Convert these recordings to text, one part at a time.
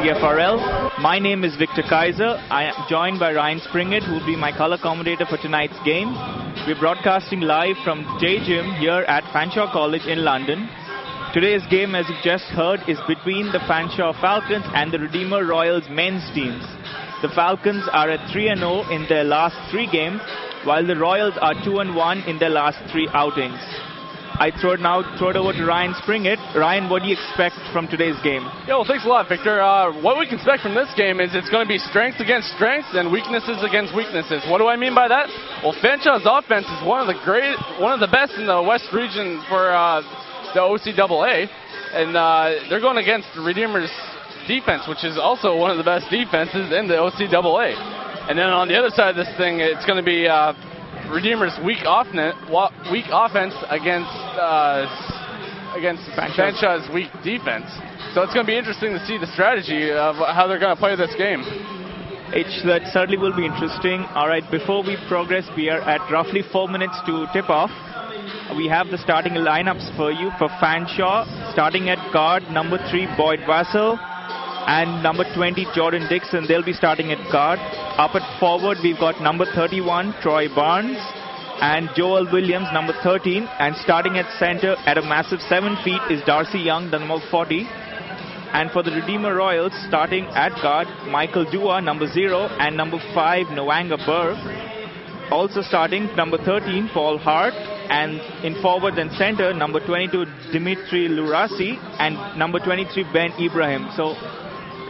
CFRL. My name is Victor Kaiser. I am joined by Ryan Springett, who will be my color commentator for tonight's game. We're broadcasting live from J Gym here at Fanshawe College in London. Today's game, as you've just heard, is between the Fanshawe Falcons and the Redeemer Royals men's teams. The Falcons are at 3-0 in their last 3 games, while the Royals are 2-1 in their last 3 outings. I throw it over to Ryan Springett. Ryan, what do you expect from today's game? Yeah, well, thanks a lot, Victor. What we can expect from this game is it's going to be strengths against strengths and weaknesses against weaknesses. What do I mean by that? Well, Fanshawe's offense is one of the best in the West region for the OCAA, and they're going against the Redeemer's defense, which is also one of the best defenses in the OCAA. And then on the other side of this thing, it's going to be Redeemer's weak offense against Fanshawe's weak defense. So it's going to be interesting to see the strategy of how they're going to play this game. That certainly will be interesting. All right, before we progress, we are at roughly 4 minutes to tip off. We have the starting lineups for you for Fanshawe. Starting at guard, number 3, Boyd Vassell, and number 20, Jordan Dixon. They'll be starting at guard. Up at forward, we've got number 31, Troy Barnes, and Joel Williams, number 13. And starting at center at a massive 7 feet is Darcy Young, the number 40. And for the Redeemer Royals, starting at guard, Michael Dua, number 0, and number 5, Nwanga Burke. Also starting, number 13, Paul Hart. And in forward and center, number 22, Dimitri Lurasi, and number 23, Ben Ibrahim. So,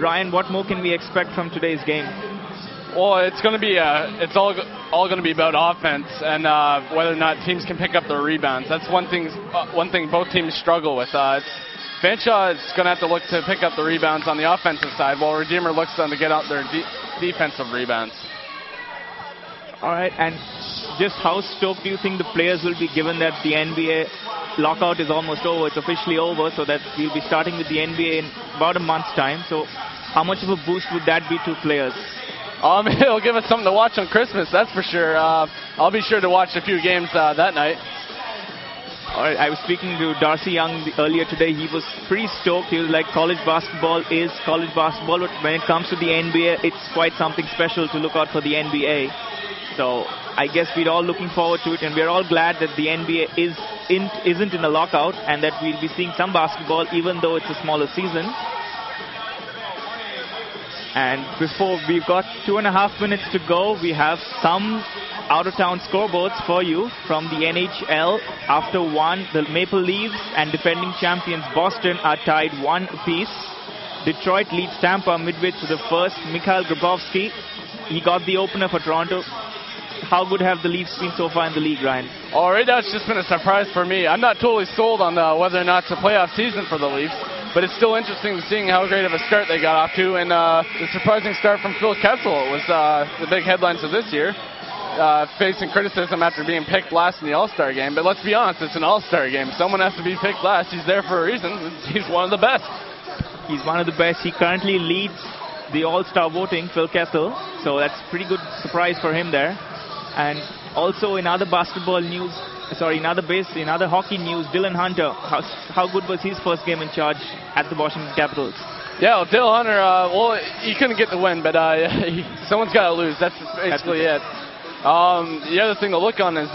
Ryan, what more can we expect from today's game? Well, it's going to be it's all going to be about offense and whether or not teams can pick up their rebounds. That's one thing both teams struggle with. Fanshawe is going to have to look to pick up the rebounds on the offensive side, while Redeemer looks to get out their defensive rebounds. All right, and just how stoked do you think the players will be, given that the NBA lockout is almost over? It's officially over, so that we'll be starting with the NBA in about a month's time. So how much of a boost would that be to players? It'll give us something to watch on Christmas, that's for sure. I'll be sure to watch a few games that night. All right, I was speaking to Darcy Young earlier today. He was pretty stoked. He was like, college basketball is college basketball, but when it comes to the NBA, it's quite something special to look out for the NBA. So I guess we're all looking forward to it, and we're all glad that the NBA isn't in a lockout, and that we'll be seeing some basketball even though it's a smaller season. And before we've got 2.5 minutes to go, we have some out-of-town scoreboards for you from the NHL. After 1, the Maple Leafs and defending champions Boston are tied 1 apiece. Detroit leads Tampa midway through the first. Mikhail Grabowski, he got the opener for Toronto. How good have the Leafs been so far in the league, Ryan? Right now it's just been a surprise for me. I'm not totally sold on whether or not it's a playoff season for the Leafs, but it's still interesting to seeing how great of a start they got off to, and the surprising start from Phil Kessel was the big headlines of this year, facing criticism after being picked last in the All-Star game. But let's be honest, it's an All-Star game. Someone has to be picked last. He's there for a reason. He's one of the best. He's one of the best. He currently leads the All-Star voting, Phil Kessel, so that's a pretty good surprise for him there. And also in other basketball news, in other hockey news, Dylan Hunter, how good was his first game in charge at the Washington Capitals? Yeah, well, Dylan Hunter, he couldn't get the win, but someone's got to lose. That's basically it. The other thing to look on is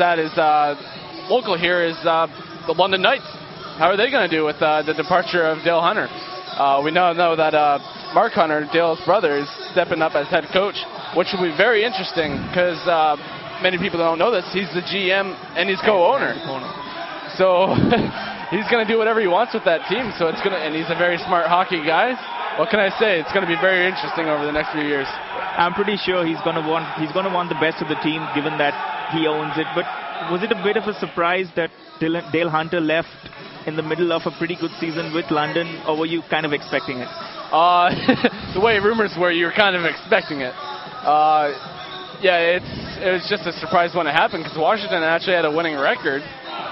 local here is the London Knights. How are they going to do with the departure of Dale Hunter? We now know that Mark Hunter, Dale's brother, is stepping up as head coach, which will be very interesting because many people don't know this. He's the GM and he's co-owner. So he's going to do whatever he wants with that team. So and he's a very smart hockey guy. What can I say? It's going to be very interesting over the next few years. I'm pretty sure he's going to want the best of the team, given that he owns it. But was it a bit of a surprise that Dale Hunter left in the middle of a pretty good season with London, or were you kind of expecting it? The way rumors were, you were kind of expecting it. It was just a surprise when it happened, because Washington actually had a winning record,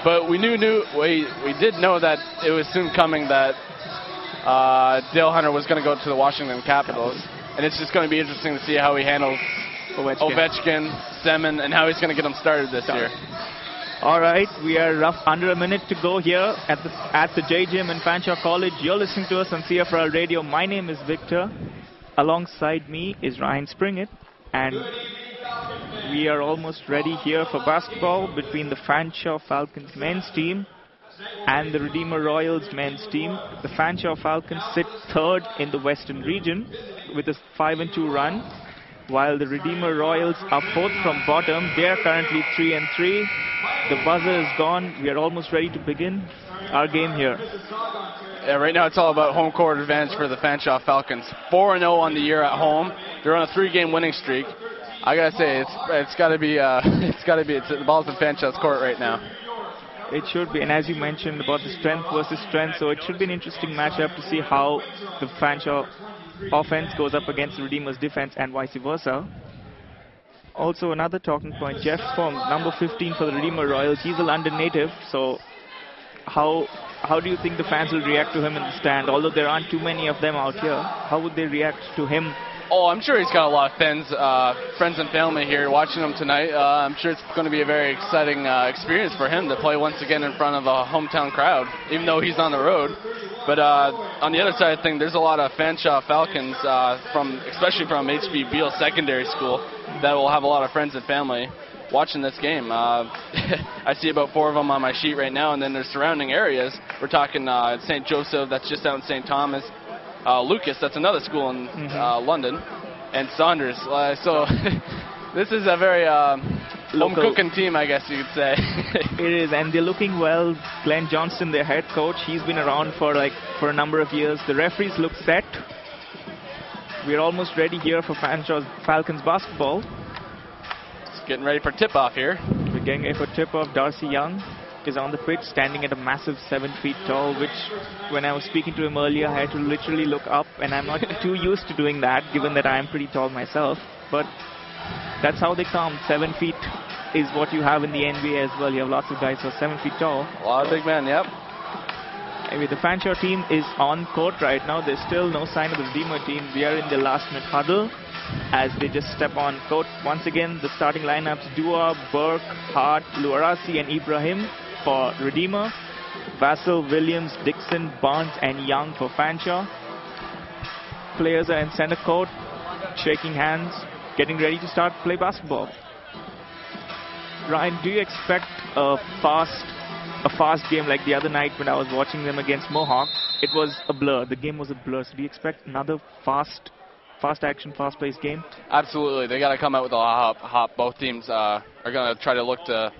but we did know that it was soon coming that Dale Hunter was going to go to the Washington Capitals, and it's just going to be interesting to see how he handles Ovechkin, Semin, and how he's going to get them started this year. All right, we are under a minute to go here at the J Gym in Fanshawe College. You're listening to us on CFRL Radio. My name is Victor. Alongside me is Ryan Springett, and we are almost ready here for basketball between the Fanshawe Falcons men's team and the Redeemer Royals men's team. The Fanshawe Falcons sit third in the Western region with a 5-2 run, while the Redeemer Royals are fourth from bottom. They are currently 3-3. The buzzer is gone. We are almost ready to begin our game here. Yeah, right now it's all about home court advantage for the Fanshawe Falcons. 4-0 on the year at home. They're on a 3-game winning streak. I gotta say, it's gotta be the ball's in Fanshawe's court right now. It should be, and as you mentioned about the strength versus strength, so it should be an interesting matchup to see how the Fanshawe offense goes up against the Redeemer's defense and vice versa. Also, another talking point, Jeff Fong, number 15 for the Redeemer Royals. He's a London native, so how do you think the fans will react to him in the stand? Although there aren't too many of them out here, how would they react to him? Oh, I'm sure he's got a lot of friends and family here watching him tonight. I'm sure it's going to be a very exciting experience for him to play once again in front of a hometown crowd, even though he's on the road. But on the other side of things, there's a lot of Fanshawe Falcons, especially from H.B. Beale Secondary School, that will have a lot of friends and family watching this game. I see about 4 of them on my sheet right now, and then there's surrounding areas. We're talking St. Joseph, that's just out in St. Thomas. Lucas, that's another school in London, and Saunders. So this is a very home-cooking team, I guess you could say. It is, and they're looking well. Glenn Johnston, their head coach, he's been around for a number of years. The referees look set. We're almost ready here for Fanshawe Falcons basketball. Just getting ready for tip-off here. We're getting ready for tip-off. Darcy Young is on the pitch, standing at a massive 7 feet tall, which when I was speaking to him earlier, I had to literally look up, and I'm not too used to doing that, given that I am pretty tall myself. But that's how they come. 7 feet is what you have in the NBA as well. You have lots of guys who are 7 feet tall. A lot of big men, yep. Anyway, the Fanshawe team is on court right now. There's still no sign of the Redeemer team. We are in the last-minute huddle as they just step on court. Once again, the starting lineups: Dua, Burke, Hart, Luarasi, and Ibrahim for Redeemer. Vassell, Williams, Dixon, Barnes, and Young for Fanshawe. Players are in center court, shaking hands, getting ready to start play basketball. Ryan, do you expect a fast game like the other night when I was watching them against Mohawk? It was a blur. The game was a blur. So do you expect another fast action, fast-paced game? Absolutely. They got to come out with a lot of hop. Both teams are going to try to look to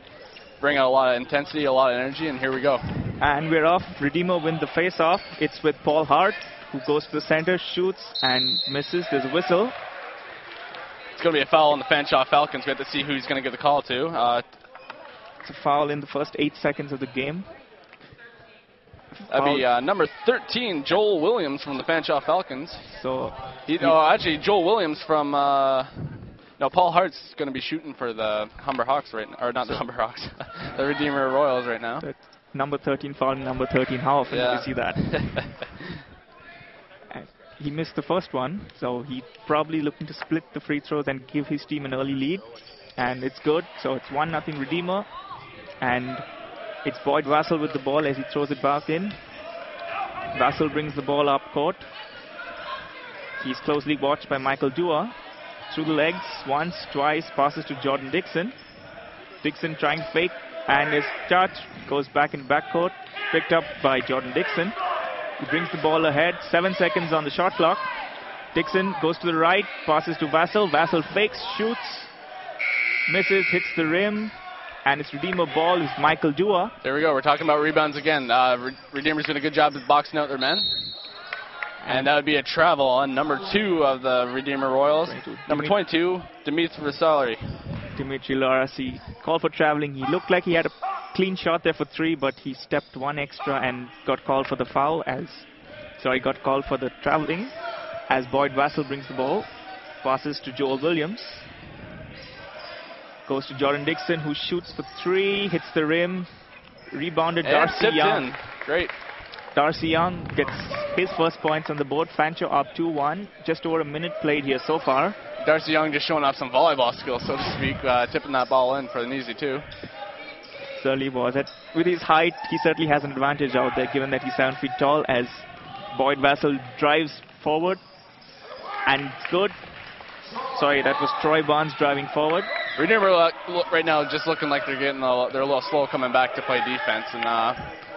bring out a lot of intensity, a lot of energy, and here we go. And we're off. Redeemer win the face-off. It's with Paul Hart, who goes to the center, shoots, and misses. There's a whistle. It's going to be a foul on the Fanshawe Falcons. We have to see who he's going to give the call to. It's a foul in the first 8 seconds of the game. That'd be number 13, Joel Williams from the Fanshawe Falcons. So actually, Joel Williams from... Paul Hart's going to be shooting for the Humber Hawks right now. Or not the Humber Hawks. The Redeemer Royals right now. Number 13 fouling number 13. How often do you see that? He missed the first one, so he's probably looking to split the free throws and give his team an early lead. And it's good. So it's 1-0 Redeemer. And it's Boyd Vassell with the ball as he throws it back in. Vassell brings the ball up court. He's closely watched by Michael Dua. Through the legs, once, twice, passes to Jordan Dixon. Dixon trying to fake, and his touch goes back in backcourt. Picked up by Jordan Dixon. He brings the ball ahead. 7 seconds on the shot clock. Dixon goes to the right, passes to Vassell. Vassell fakes, shoots, misses, hits the rim. And it's Redeemer ball with Michael Dua. There we go. We're talking about rebounds again. Redeemer's doing a good job of boxing out their men. And that would be a travel on number 2 of the Redeemer Royals. Number 22, Dimitri Vassari. Dimitri Luarasi called for traveling. He looked like he had a clean shot there for 3, but he stepped one extra and got called for the foul got called for the traveling as Boyd Vassell brings the ball. Passes to Joel Williams. Goes to Jordan Dixon, who shoots for 3, hits the rim. Rebounded Darcy Young. Great. Darcy Young gets his first points on the board. Fanshawe up 2-1. Just over a minute played here so far. Darcy Young just showing off some volleyball skills, so to speak, tipping that ball in for an easy 2. certainly was. With his height, he certainly has an advantage out there, given that he's 7 feet tall, as Boyd Vassell drives forward. And good. Sorry, that was Troy Barnes driving forward. Redeemer right now just looking like they're a little slow coming back to play defense, and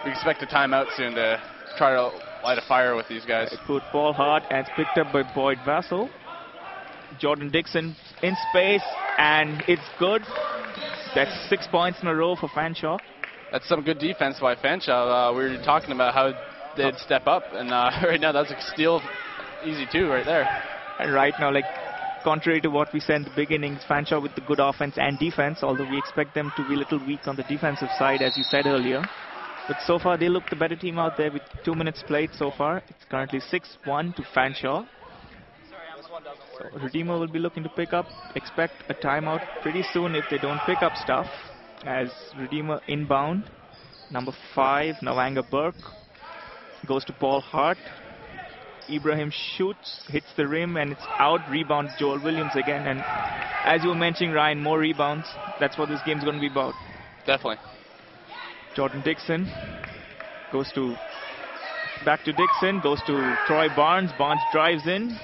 we expect a timeout soon to try to light a fire with these guys. Put Paul Hart, and it's picked up by Boyd Vassell. Jordan Dixon in space, and it's good. That's 6 points in a row for Fanshawe. That's some good defense by Fanshawe. We were talking about how they'd step up, and right now that's a steal, easy two right there. And right now, like, contrary to what we said in the beginning, Fanshawe with the good offense and defense, although we expect them to be a little weak on the defensive side, as you said earlier. But so far, they look the better team out there with 2 minutes played so far. It's currently 6-1 to Fanshawe. So Redeemer will be looking to pick up. Expect a timeout pretty soon if they don't pick up stuff. As Redeemer inbound. Number 5, Nawanga Burke. Goes to Paul Hart. Ibrahim shoots, hits the rim, and it's out. Rebound Joel Williams again. And as you were mentioning, Ryan, more rebounds. That's what this game's going to be about. Definitely. Jordan Dixon goes to back to Dixon, goes to Troy Barnes. Barnes drives in,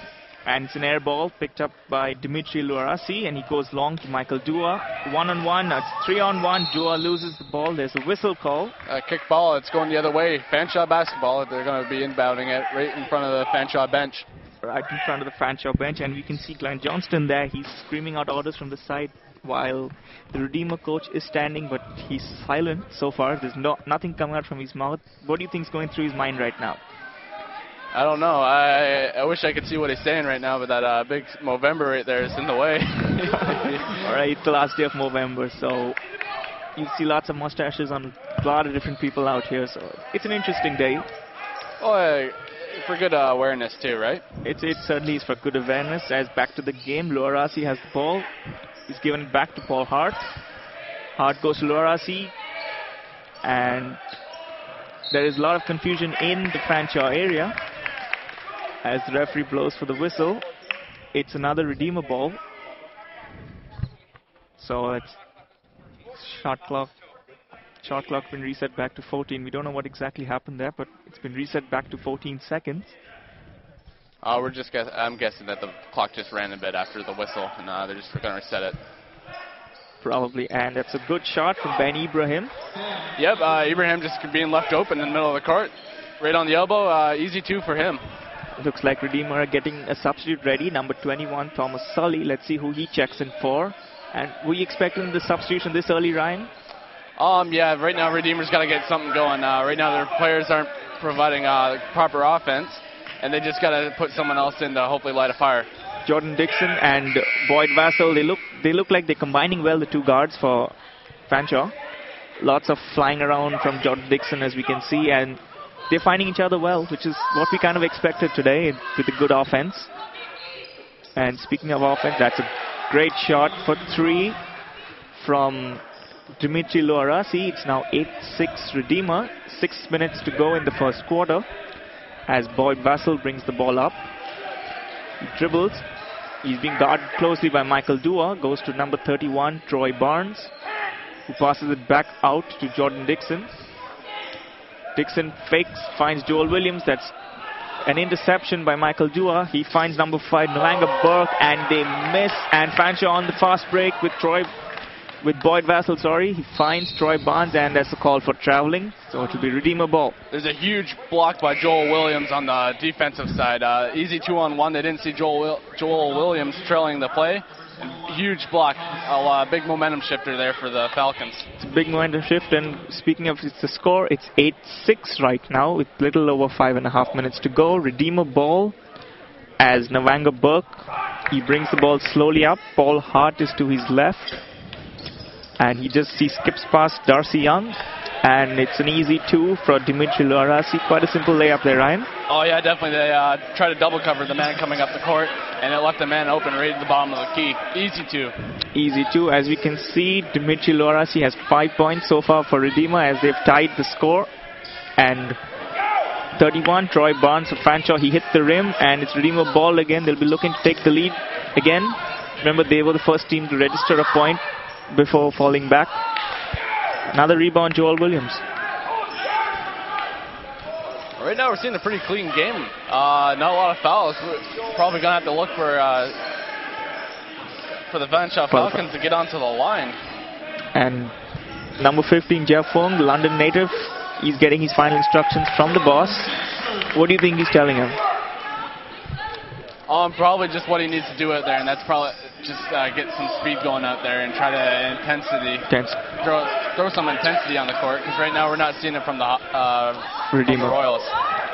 and it's an air ball picked up by Dimitri Luarasi, and he goes long to Michael Dua. 1-on-1, it's 3-on-1. Dua loses the ball. There's a whistle call. Kick ball, it's going the other way. Fanshawe basketball, they're going to be inbounding it right in front of the Fanshawe bench. Right in front of the Fanshawe bench, and we can see Glenn Johnston there. He's screaming out orders from the side while the Redeemer coach is standing, but he's silent so far. There's nothing coming out from his mouth. What do you think is going through his mind right now? I don't know. I wish I could see what he's saying right now, but that big Movember right there is in the way. All right, it's the last day of Movember, so you see lots of mustaches on a lot of different people out here, so it's an interesting day. Oh, for good awareness too, right? It certainly is for good awareness. As back to the game, Luarasi has the ball. He's given it back to Paul Hart. Hart goes to Luarasi, and there is a lot of confusion in the Fanshawe area. As the referee blows for the whistle, it's another Redeemer ball. So it's shot clock been reset back to 14. We don't know what exactly happened there, but it's been reset back to 14 seconds. I'm guessing that the clock just ran a bit after the whistle, and they're just going to reset it. Probably, and that's a good shot from Ben Ibrahim. Yep, Ibrahim just being left open in the middle of the court, right on the elbow. Easy two for him. Looks like Redeemer are getting a substitute ready. Number 21, Thomas Sully. Let's see who he checks in for. And were you expecting the substitution this early, Ryan? Yeah, right now Redeemer's got to get something going. Right now their players aren't providing proper offense, and they just got to put someone else in to hopefully light a fire. Jordan Dixon and Boyd Vassell, they look like they're combining well, the two guards for Fanshawe. Lots of flying around from Jordan Dixon, as we can see, and they're finding each other well, which is what we kind of expected today with a good offense. And speaking of offense, that's a great shot for 3 from Dimitri Luarasi. It's now 8-6 Redeemer. 6 minutes to go in the first quarter as Boyd Vassell brings the ball up. He dribbles. He's being guarded closely by Michael Dua. Goes to number 31, Troy Barnes, who passes it back out to Jordan Dixon. Dixon fakes, finds Joel Williams. That's an interception by Michael Dua. He finds number 5, Nawanga Burke, and they miss. And Fanshawe on the fast break with Boyd Vassell, He finds Troy Barnes, and that's a call for traveling. So it will be Redeemer ball. There's a huge block by Joel Williams on the defensive side. Easy 2-on-1. They didn't see Joel Williams trailing the play. And huge block. A big momentum shifter there for the Falcons. It's a big momentum shift, and speaking of the score, it's 8-6 right now with little over 5.5 minutes to go. Redeemer ball as Nawanga Burke. He brings the ball slowly up. Paul Hart is to his left. And he skips past Darcy Young. And it's an easy 2 for Dimitri Luarasi. Quite a simple layup there, Ryan. Oh, yeah, definitely. They try to double cover the man coming up the court, and it left the man open right at the bottom of the key. Easy 2. Easy 2. As we can see, Dimitri Luarasi has 5 points so far for Redeemer as they've tied the score. And 31, Troy Barnes of Fanshawe. He hit the rim, and it's Redeemer ball again. They'll be looking to take the lead again. Remember, they were the first team to register a point before falling back. Another rebound, Joel Williams. Right now we're seeing a pretty clean game. Not a lot of fouls. We're probably going to have to look for the Fanshawe Falcons to get onto the line. And number 15, Jeff Fung, the London native, he's getting his final instructions from the boss. What do you think he's telling him? Probably just what he needs to do out there, and that's probably just get some speed going out there and try to throw some intensity on the court, because right now we're not seeing it from the Royals.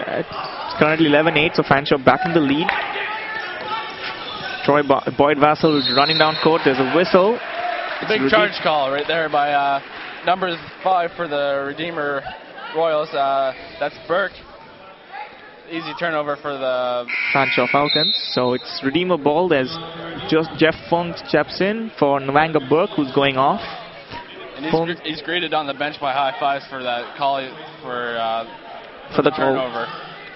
It's currently 11-8, so Fanshawe back in the lead. Troy Boyd Vassell is running down court. There's a whistle. Big charge call right there by number 5 for the Redeemer Royals. That's Burke. Easy turnover for the Fanshawe Falcons. So it's Redeemer ball. There's just Jeff Fung steps in for Nwanga Burke, who's going off. And he's greeted on the bench by high fives for that call for the turnover.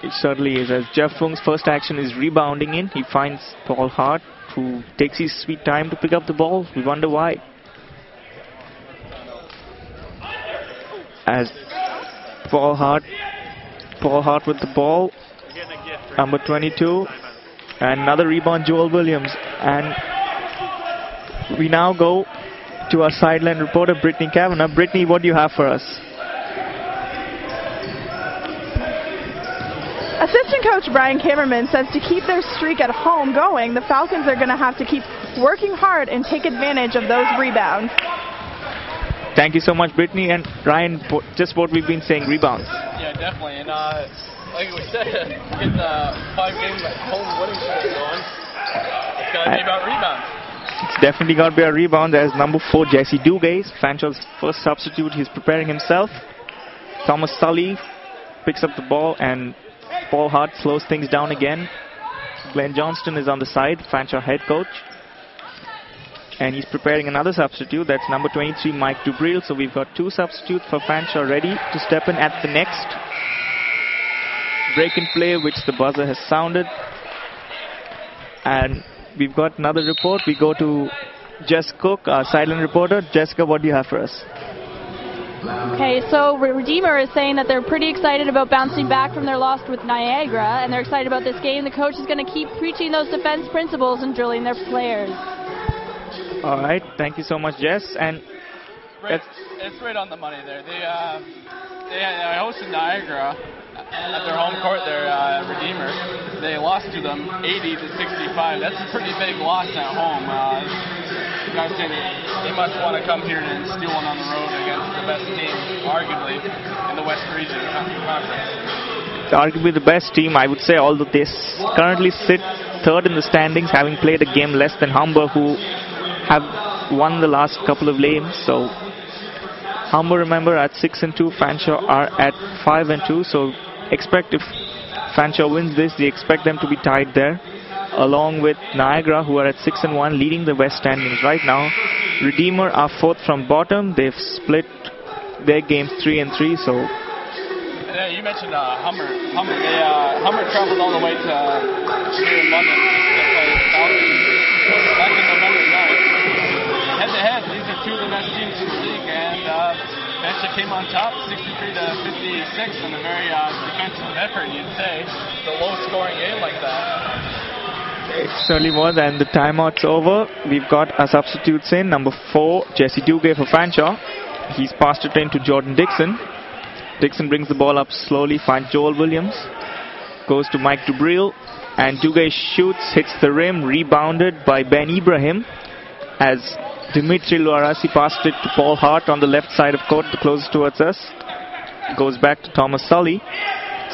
It certainly is. As Jeff Fung's first action is rebounding in, he finds Paul Hart, who takes his sweet time to pick up the ball. We wonder why. As Paul Hart with the ball, number 22, and another rebound, Joel Williams. And we now go to our sideline reporter, Brittany Kavanagh. Brittany, what do you have for us? Assistant coach Brian Kammerman says to keep their streak at home going, the Falcons are going to have to keep working hard and take advantage of those rebounds. Thank you so much, Brittany. And Ryan, just what we've been saying, rebounds. Yeah, definitely. And like we said, get the 5-game home winning streak going. It's got to be about rebounds. It's definitely got to be a rebound. There's number 4, Jesse Duguay, Fanshawe's first substitute. He's preparing himself. Thomas Sully picks up the ball, and Paul Hart slows things down again. Glenn Johnston is on the side, Fanshawe head coach. And he's preparing another substitute. That's number 23, Mike Dubril. So we've got 2 substitutes for Fanshawe ready to step in at the next break in play, which the buzzer has sounded. And we've got another report. We go to Jess Cook, our silent reporter. Jessica, what do you have for us? Okay, so Redeemer is saying that they're pretty excited about bouncing back from their loss with Niagara, and they're excited about this game. The coach is going to keep preaching those defense principles and drilling their players. All right, thank you so much, Jess. And it's right on the money there. They hosted Niagara at their home court there, Redeemer. They lost to them 80-65. That's a pretty big loss at home. Guys, they must want to come here and steal one on the road against the best team, arguably, in the West Region Conference. Arguably the best team, I would say, although they currently sit 3rd in the standings, having played a game less than Humber, who have won the last couple of games. So Humber, remember, at 6-2, Fanshawe are at 5-2. So expect if Fanshawe wins this, they expect them to be tied there, along with Niagara, who are at 6-1, leading the West standings right now. Redeemer are 4th from bottom. They've split their games 3-3. So yeah, you mentioned Humber. Humber traveled all the way to here in London to play Falcons back in November 9th. Head-to-head, these are 2 of the best teams in the league, and Fanshawe came on top, 63-56, in a very defensive effort, you'd say. It's a low-scoring game like that. It certainly was, and the timeout's over. We've got our substitutes in. Number 4, Jesse Duguay for Fanshawe. He's passed it in to Jordan Dixon. Dixon brings the ball up slowly, finds Joel Williams. Goes to Mike Dubril, and Duguay shoots, hits the rim, rebounded by Ben Ibrahim, as Dimitri Luarasi passed it to Paul Hart on the left side of court, the closest towards us. Goes back to Thomas Sully.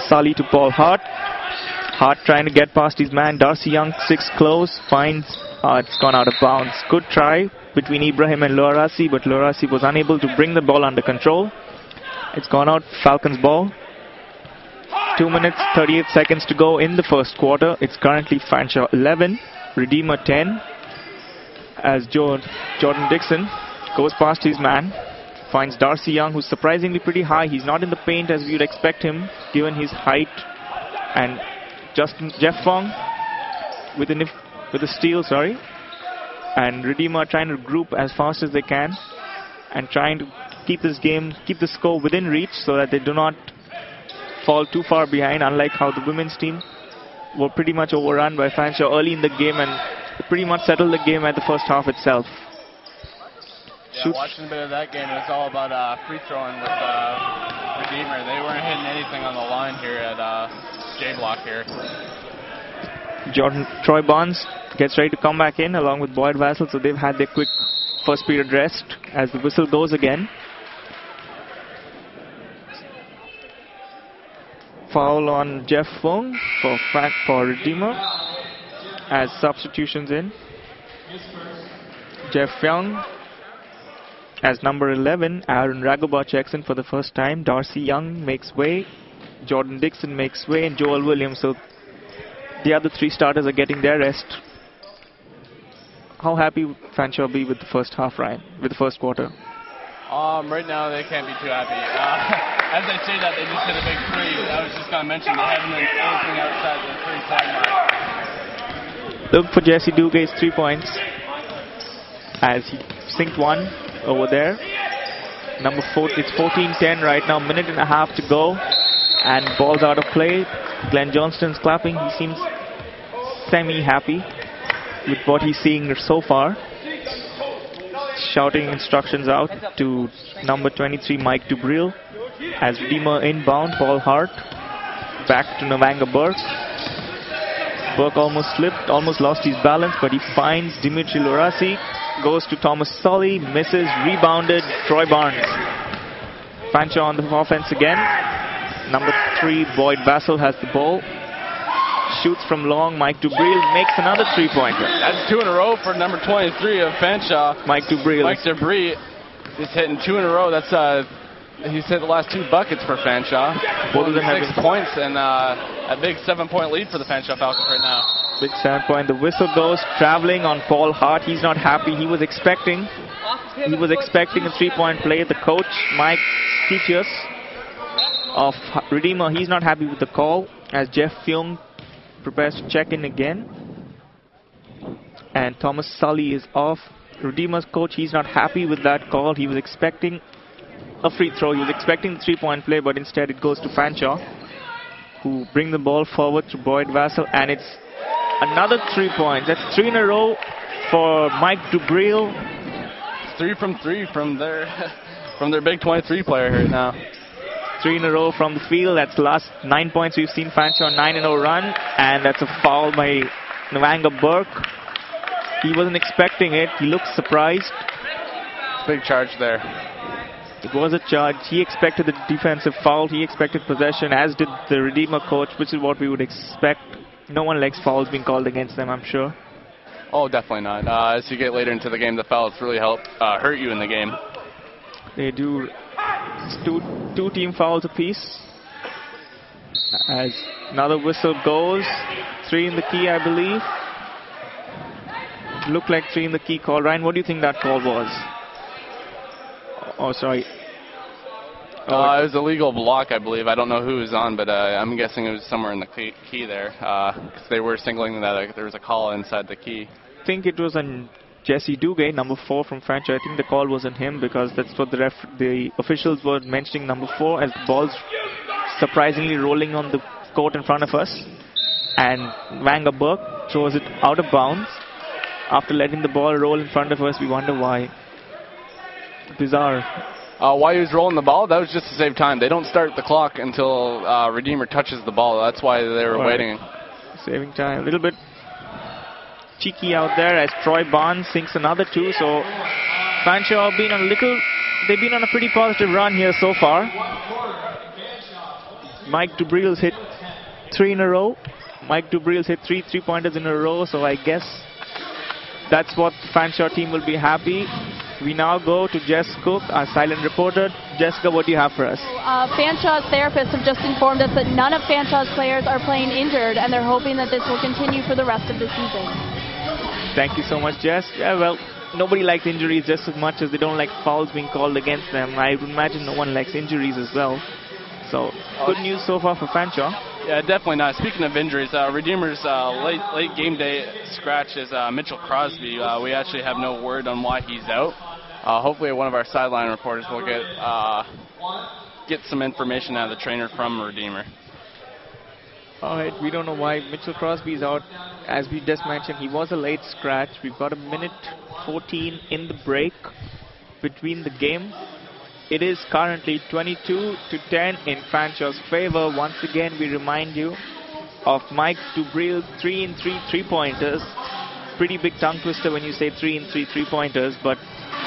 Sully to Paul Hart. Hart trying to get past his man. Darcy Young, 6 close, finds, it's gone out of bounds. Good try between Ibrahim and Luarasi, but Luarasi was unable to bring the ball under control. It's gone out, Falcons ball. 2 minutes, 38 seconds to go in the first quarter. It's currently Fanshawe 11, Redeemer 10. As Jordan Dixon goes past his man, finds Darcy Young, who's surprisingly pretty high. He's not in the paint as you'd expect him, given his height. And Jeff Fong with a steal, and Redeemer trying to group as fast as they can and trying to keep this game, keep the score within reach so that they do not fall too far behind, unlike how the women's team were pretty much overrun by Fanshawe early in the game and pretty much settled the game at the first half itself. Yeah, watching a bit of that game, it was all about free throwing with Redeemer. They weren't hitting anything on the line here at J Block here. Troy Barnes gets ready to come back in along with Boyd Vassell, so they've had their quick first period rest as the whistle goes again. Foul on Jeff Fung for Redeemer as substitutions in. Jeff Young as number 11. Aaron Ragoba checks in for the first time. Darcy Young makes way. Jordan Dixon makes way, and Joel Williams. So the other three starters are getting their rest. How happy would Fanshawe be with the first half, Ryan? With the first quarter? Right now they can't be too happy. As I say that, they just hit a big three. I was just going to mention they haven't done anything outside the 3 time mark. Look for Jesse Duguay's 3 points as he sinked one over there. Number 4, it's 14-10 right now, minute and a half to go, and ball's out of play. Glenn Johnston's clapping. He seems semi-happy with what he's seeing so far. Shouting instructions out to number 23, Mike Dubril. As Redeemer inbound, Paul Hart. Back to Navanga Burke. Burke almost slipped, almost lost his balance, but he finds Dimitri Lorasi. Goes to Thomas Sully, misses, rebounded, Troy Barnes. Fanshawe on the offense again. Number 3, Boyd Vassell has the ball. Shoots from long, Mike Dubril makes another 3-pointer. That's 2 in a row for number 23 of Fanshawe. Mike Dubril. Mike Dubril is hitting 2 in a row. That's he's hit the last 2 buckets for Fanshawe. Both of them have 6 points and a big 7-point lead for the Fanshawe Falcons right now. Big 7-point. The whistle goes traveling on Paul Hart. He's not happy. He was expecting a 3-point play. The coach, Mike Stitius of Redeemer, he's not happy with the call as Jeff Fyung prepares to check in again. And Thomas Sully is off. Redeemer's coach, he's not happy with that call. He was expecting a free throw. He was expecting the 3-point play, but instead it goes to Fanshawe, who bring the ball forward to Boyd Vassell, and it's another 3 points. That's 3 in a row for Mike Dubril. 3 from 3 from their big 23 player here now. 3 in a row from the field. That's the last 9 points we've seen Fanshawe 9-0 run, and that's a foul by Navanga Burke. He wasn't expecting it. He looked surprised. Big charge there. It was a charge. He expected the defensive foul. He expected possession, as did the Redeemer coach, which is what we would expect. No one likes fouls being called against them, I'm sure. Oh, definitely not. As you get later into the game, the fouls really hurt you in the game. They do. It's two team fouls apiece. As another whistle goes. 3 in the key, I believe. Looked like 3 in the key call. Ryan, what do you think that call was? Oh, sorry. It was a legal block, I believe. I don't know who was on, but I'm guessing it was somewhere in the key there. Because they were signaling that there was a call inside the key. I think it was on Jesse Dugay, number 4 from Fanshawe. I think the call was on him because that's what the officials were mentioning, number 4, as the ball's surprisingly rolling on the court in front of us. And Vanga Burke throws it out of bounds. After letting the ball roll in front of us, we wonder why. Bizarre. Why he was rolling the ball? That was just to save time. They don't start the clock until Redeemer touches the ball. That's why they were waiting. Saving time. A little bit cheeky out there as Troy Barnes sinks another 2. So Fanshawe they've been on a pretty positive run here so far. Mike Dubril's hit 3 in a row. Mike Dubril's hit 3 3-pointers in a row. So I guess that's what the Fanshawe team will be happy. We now go to Jess Cook, our silent reporter. Jessica, what do you have for us? Fanshawe's therapists have just informed us that none of Fanshawe's players are playing injured, and they're hoping that this will continue for the rest of the season. Thank you so much, Jess. Yeah, well, nobody likes injuries just as much as they don't like fouls being called against them. I would imagine no one likes injuries as well. So, good news so far for Fanshawe. Yeah, definitely not. Speaking of injuries, Redeemer's late game day scratch is Mitchell Crosby. We actually have no word on why he's out. hopefully one of our sideline reporters will get some information out of the trainer from Redeemer. All right, we don't know why Mitchell Crosby's out. As we just mentioned, he was a late scratch. We've got a minute 14 in the break between the game. It is currently 22-10 in Fanshawe's favor. Once again, we remind you of Mike Dubril 3-in-3 3-pointers. Pretty big tongue twister when you say 3-in-3 3-pointers, but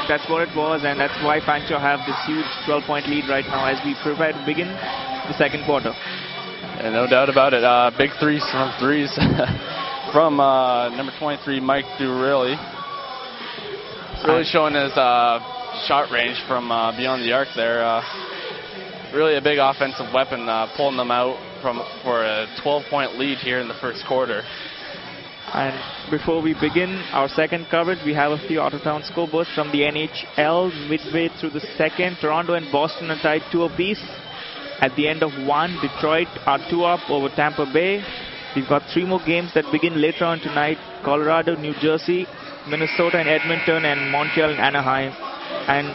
that's what it was, and that's why Fanshawe have this huge 12-point lead right now as we prepare to begin the second quarter. And no doubt about it. Big threes from number 23, Mike Dubril. Really showing his shot range from beyond the arc there. Really a big offensive weapon, pulling them out for a 12-point lead here in the first quarter. And before we begin our second coverage, we have a few out-of-town scoreboards from the NHL. Midway through the second, Toronto and Boston are tied 2 apiece. At the end of one, Detroit are 2 up over Tampa Bay. We've got 3 more games that begin later on tonight. Colorado, New Jersey, Minnesota and Edmonton, and Montreal and Anaheim. And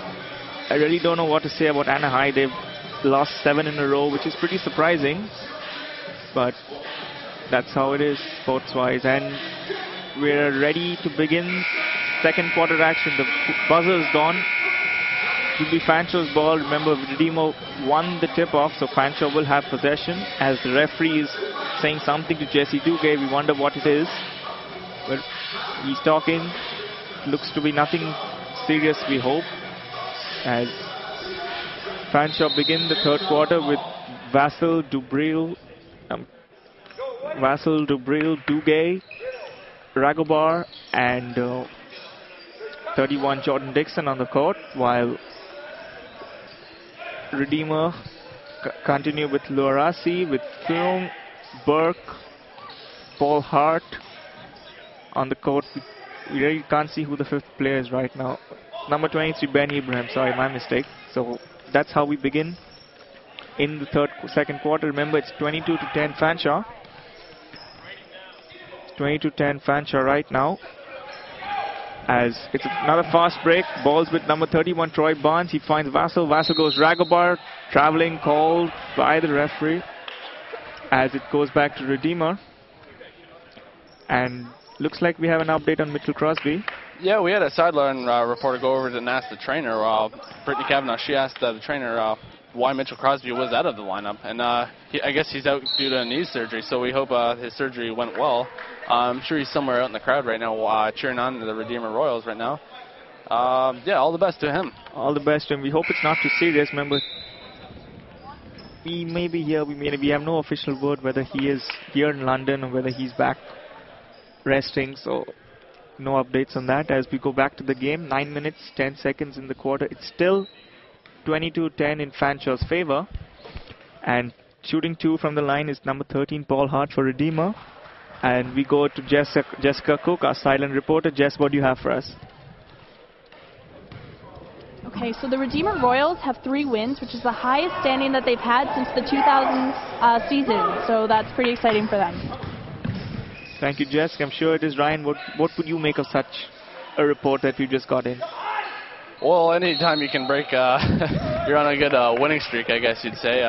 I really don't know what to say about Anaheim. They've lost 7 in a row, which is pretty surprising. But that's how it is sports-wise. And we're ready to begin second quarter action. The buzzer is gone. It will be Fanshawe's ball. Remember, Redeemer won the tip-off, so Fanshawe will have possession. As the referee is saying something to Jesse Duguay, we wonder what it is. But he's talking. Looks to be nothing serious, we hope. As Fanshawe begin the third quarter with Vassal, Dubril, Duguay, Ragobar, and 31 Jordan Dixon on the court, while Redeemer continue with Luarasi, with Film, Burke, Paul Hart on the court. We really can't see who the 5th player is right now. Number 23, Ben Ibrahim. Sorry, my mistake. So that's how we begin in the second quarter. Remember, it's 22-10 Fanshawe. 22-10 Fanshawe right now. As it's another fast break. Balls with number 31, Troy Barnes. He finds Vassal. Vassal goes Ragobar. Traveling called by the referee. As it goes back to Redeemer. And looks like we have an update on Mitchell Crosby. Yeah, we had a sideline reporter go over and ask the trainer, Brittany Kavanaugh. She asked the trainer why Mitchell Crosby was out of the lineup. And I guess he's out due to knee surgery, so we hope his surgery went well. I'm sure he's somewhere out in the crowd right now cheering on the Redeemer Royals right now. Yeah, all the best to him. All the best, and we hope it's not too serious. Remember, he may be here. We have no official word whether he is here in London or whether he's back resting, so no updates on that. As we go back to the game, 9 minutes, 10 seconds in the quarter. It's still 22-10 in Fanshawe's favor. And shooting 2 from the line is number 13, Paul Hart for Redeemer. And we go to Jessica Cook, our silent reporter. Jess, what do you have for us? Okay, so the Redeemer Royals have 3 wins, which is the highest standing that they've had since the 2000 season. So that's pretty exciting for them. Thank you, Jess. I'm sure it is. Ryan, what would you make of such a report that we just got in? Well, anytime you can break, you're on a good winning streak, I guess you'd say.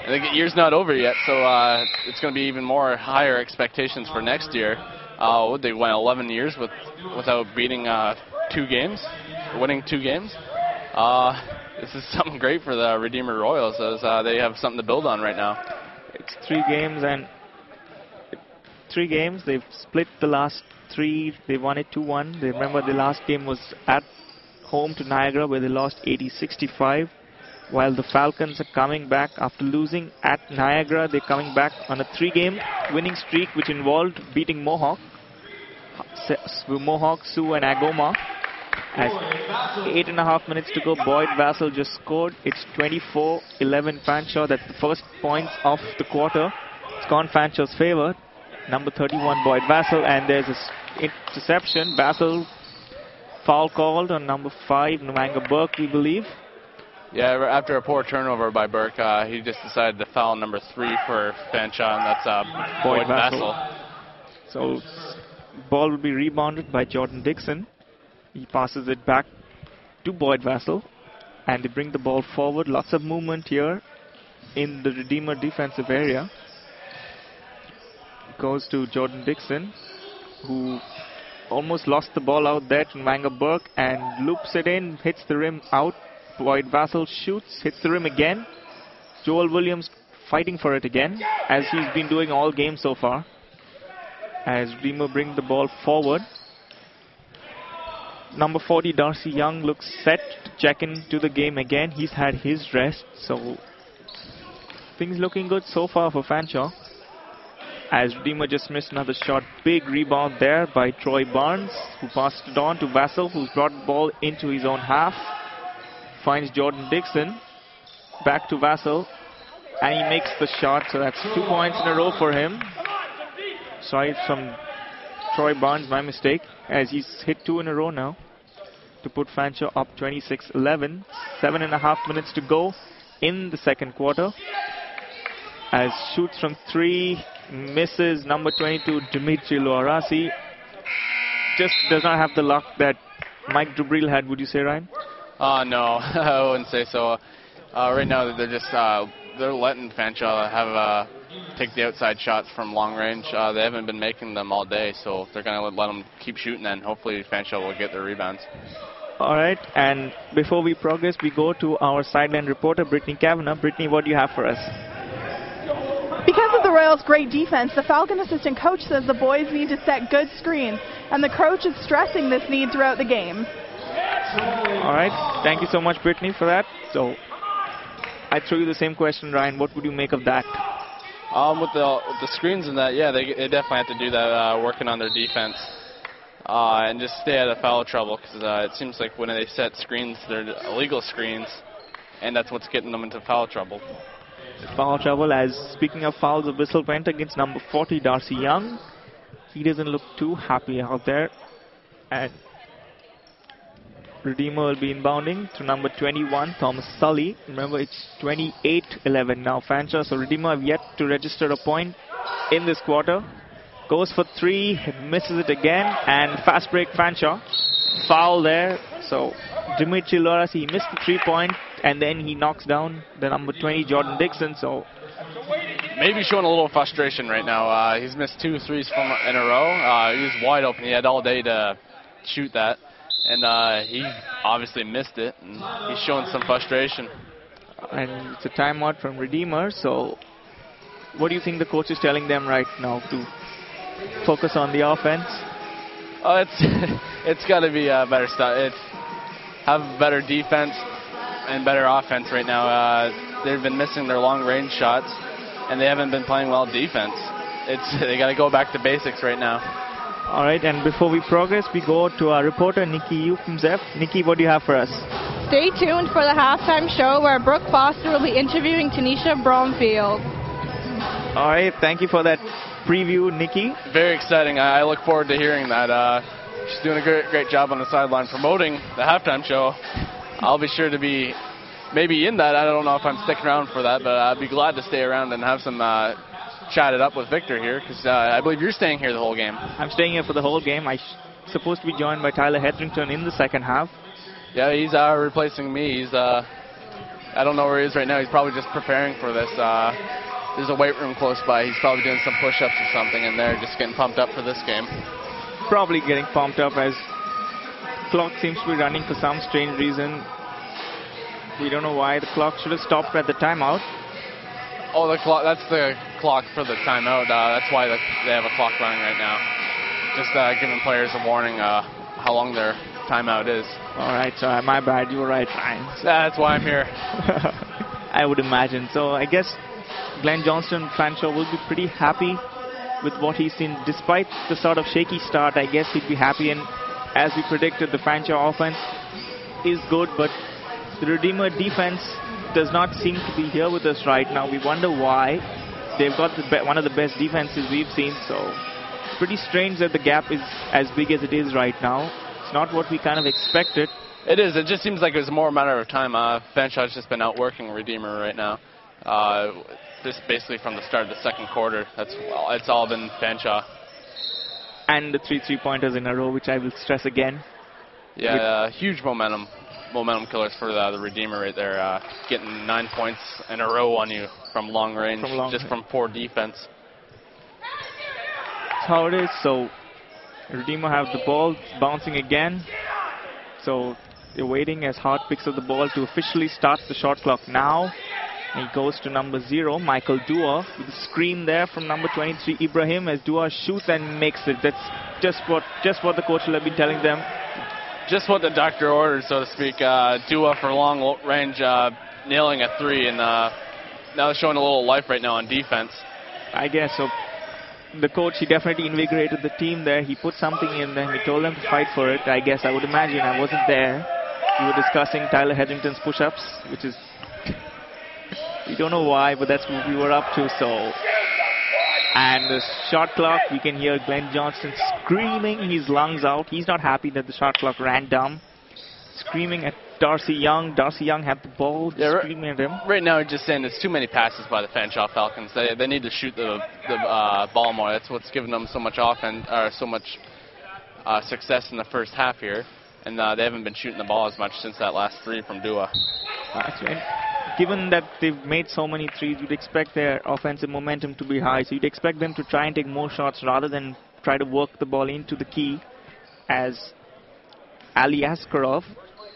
The year's not over yet, so it's going to be even more higher expectations for next year. They went 11 years without beating 2 games, winning 2 games. This is something great for the Redeemer Royals, as they have something to build on right now. It's 3 games, and 3 games. They've split the last 3. They won it 2-1. They remember the last game was at home to Niagara, where they lost 80-65. While the Falcons are coming back after losing at Niagara, they're coming back on a 3-game winning streak, which involved beating Mohawk, Sioux, and Agoma. As 8.5 minutes to go, Boyd Vassal just scored. It's 24-11 Fanshawe. That's the first points of the quarter. It's gone Fanshawe's favor. Number 31, Boyd Vassal, and there's an interception. Vassal foul called on number 5, Nwanga Burke, we believe. Yeah, after a poor turnover by Burke, he just decided to foul number 3 for Fanshawe, and that's Boyd Vassal. So, ball will be rebounded by Jordan Dixon. He passes it back to Boyd Vassell. And they bring the ball forward. Lots of movement here in the Redeemer defensive area. Goes to Jordan Dixon, who almost lost the ball out there to Manga Burke and loops it in, hits the rim out. Boyd Vassell shoots, hits the rim again. Joel Williams fighting for it again, as he's been doing all game so far. As Redeemer bring the ball forward. Number 40, Darcy Young, looks set to check into the game again. He's had his rest, so things looking good so far for Fanshawe. As Redeemer just missed another shot. Big rebound there by Troy Barnes, who passed it on to Vassell, who's brought the ball into his own half. Finds Jordan Dixon. Back to Vassell. And he makes the shot, so that's 2 points in a row for him. Sorry, from Troy Barnes, my mistake, as he's hit 2 in a row now to put Fanshawe up 26-11. 7.5 minutes to go in the second quarter. As shoots from 3, misses. Number 22, Dimitri Loarasi. Just does not have the luck that Mike Dubril had, would you say, Ryan? No, I wouldn't say so. Right now, they're just they're letting Fanshawe have take the outside shots from long range. They haven't been making them all day, so they're going to let them keep shooting, and hopefully Fanshawe will get their rebounds. All right, and before we progress, we go to our sideline reporter, Brittany Kavanagh. Brittany, what do you have for us? Because of the Royals' great defense, the Falcon assistant coach says the boys need to set good screens, and the coach is stressing this need throughout the game. All right, thank you so much, Brittany, for that. So I throw you the same question, Ryan. What would you make of that? With the screens and that, yeah, they definitely have to do that, working on their defense. And just stay out of foul trouble, because it seems like when they set screens, they're illegal screens, and that's what's getting them into foul trouble. Foul trouble, as speaking of fouls, a whistle went against number 40, Darcy Young. He doesn't look too happy out there. And Redeemer will be inbounding to number 21, Thomas Sully. Remember, it's 28-11 now, Fanshawe. So Redeemer have yet to register a point in this quarter. Goes for 3, misses it again, and fast break Fanshawe. Foul there. So Dimitri Loras, he missed the 3-point, and then he knocks down the number 20, Jordan Dixon. So maybe showing a little frustration right now. He's missed 2 threes in a row. He was wide open. He had all day to shoot that, and he obviously missed it, and he's showing some frustration. And it's a timeout from Redeemer. So what do you think the coach is telling them right now to focus on the offense? It's got to be better stuff. It's have better defense and better offense right now. They've been missing their long-range shots, and they haven't been playing well defense. They got to go back to basics right now. All right, and before we progress, we go to our reporter, Nikki Yu from ZEF. Nikki, what do you have for us? Stay tuned for the halftime show where Brooke Foster will be interviewing Tanisha Bromfield. All right, thank you for that preview, Nikki. Very exciting. I look forward to hearing that. She's doing a great job on the sideline promoting the halftime show. I'll be sure to be maybe in that. I don't know if I'm sticking around for that, but I'd be glad to stay around and have some chat it up with Victor here, because I believe you're staying here the whole game. I'm staying here for the whole game. I'm supposed to be joined by Tyler Hetherington in the second half. Yeah, he's replacing me. He's I don't know where he is right now. He's probably just preparing for this. There's a weight room close by. He's probably doing some push-ups or something in there, just getting pumped up for this game. Probably getting pumped up, as the clock seems to be running for some strange reason. We don't know why. The clock should have stopped at the timeout. Oh, the clock. That's the clock for the timeout. That's why they have a clock running right now. Just giving players a warning how long their timeout is. All right, so my bad. You were right, Ryan. That's why I'm here. I would imagine. So I guess Glenn Johnston, Fanshawe, will be pretty happy with what he's seen. Despite the sort of shaky start, I guess he'd be happy. And as we predicted, the Fanshawe offense is good, but the Redeemer defense does not seem to be here with us right now. We wonder why. They've got one of the best defenses we've seen, so it's pretty strange that the gap is as big as it is right now. It's not what we kind of expected. It is. It just seems like it was more a matter of time. Fanshawe's just been outworking Redeemer right now. Just basically from the start of the second quarter. It's all been Fanshawe. And the 3 3-pointers in a row, which I will stress again. Yeah, huge momentum. momentum killers for the Redeemer right there, getting 9 points in a row on you from long range, from poor defense. That's how it is. So Redeemer have the ball bouncing again. So they're waiting as Hart picks up the ball to officially start the shot clock now. And he goes to number 0, Michael Dua, with a screen there from number 23, Ibrahim, as Dua shoots and makes it. That's just what the coach will have been telling them. Just what the doctor ordered, so to speak. Dua for long range, nailing a 3, and now they're showing a little life right now on defense. I guess so. The coach, he definitely invigorated the team there. He put something in them. He told them to fight for it. I guess I would imagine. I wasn't there. We were discussing Tyler Hedrington's push-ups, which is... we don't know why, but that's what we were up to, so... And the shot clock, we can hear Glenn Johnston screaming his lungs out. He's not happy that the shot clock ran down. Screaming at Darcy Young. Darcy Young had the ball, screaming at him. Right now, he's just saying there's too many passes by the Fanshawe Falcons. They need to shoot the ball more. That's what's given them so much offense, or so much success in the first half here. And they haven't been shooting the ball as much since that last 3 from Dua. Actually, given that they've made so many threes, you'd expect their offensive momentum to be high. So you'd expect them to try and take more shots rather than try to work the ball into the key, as Ali Askarov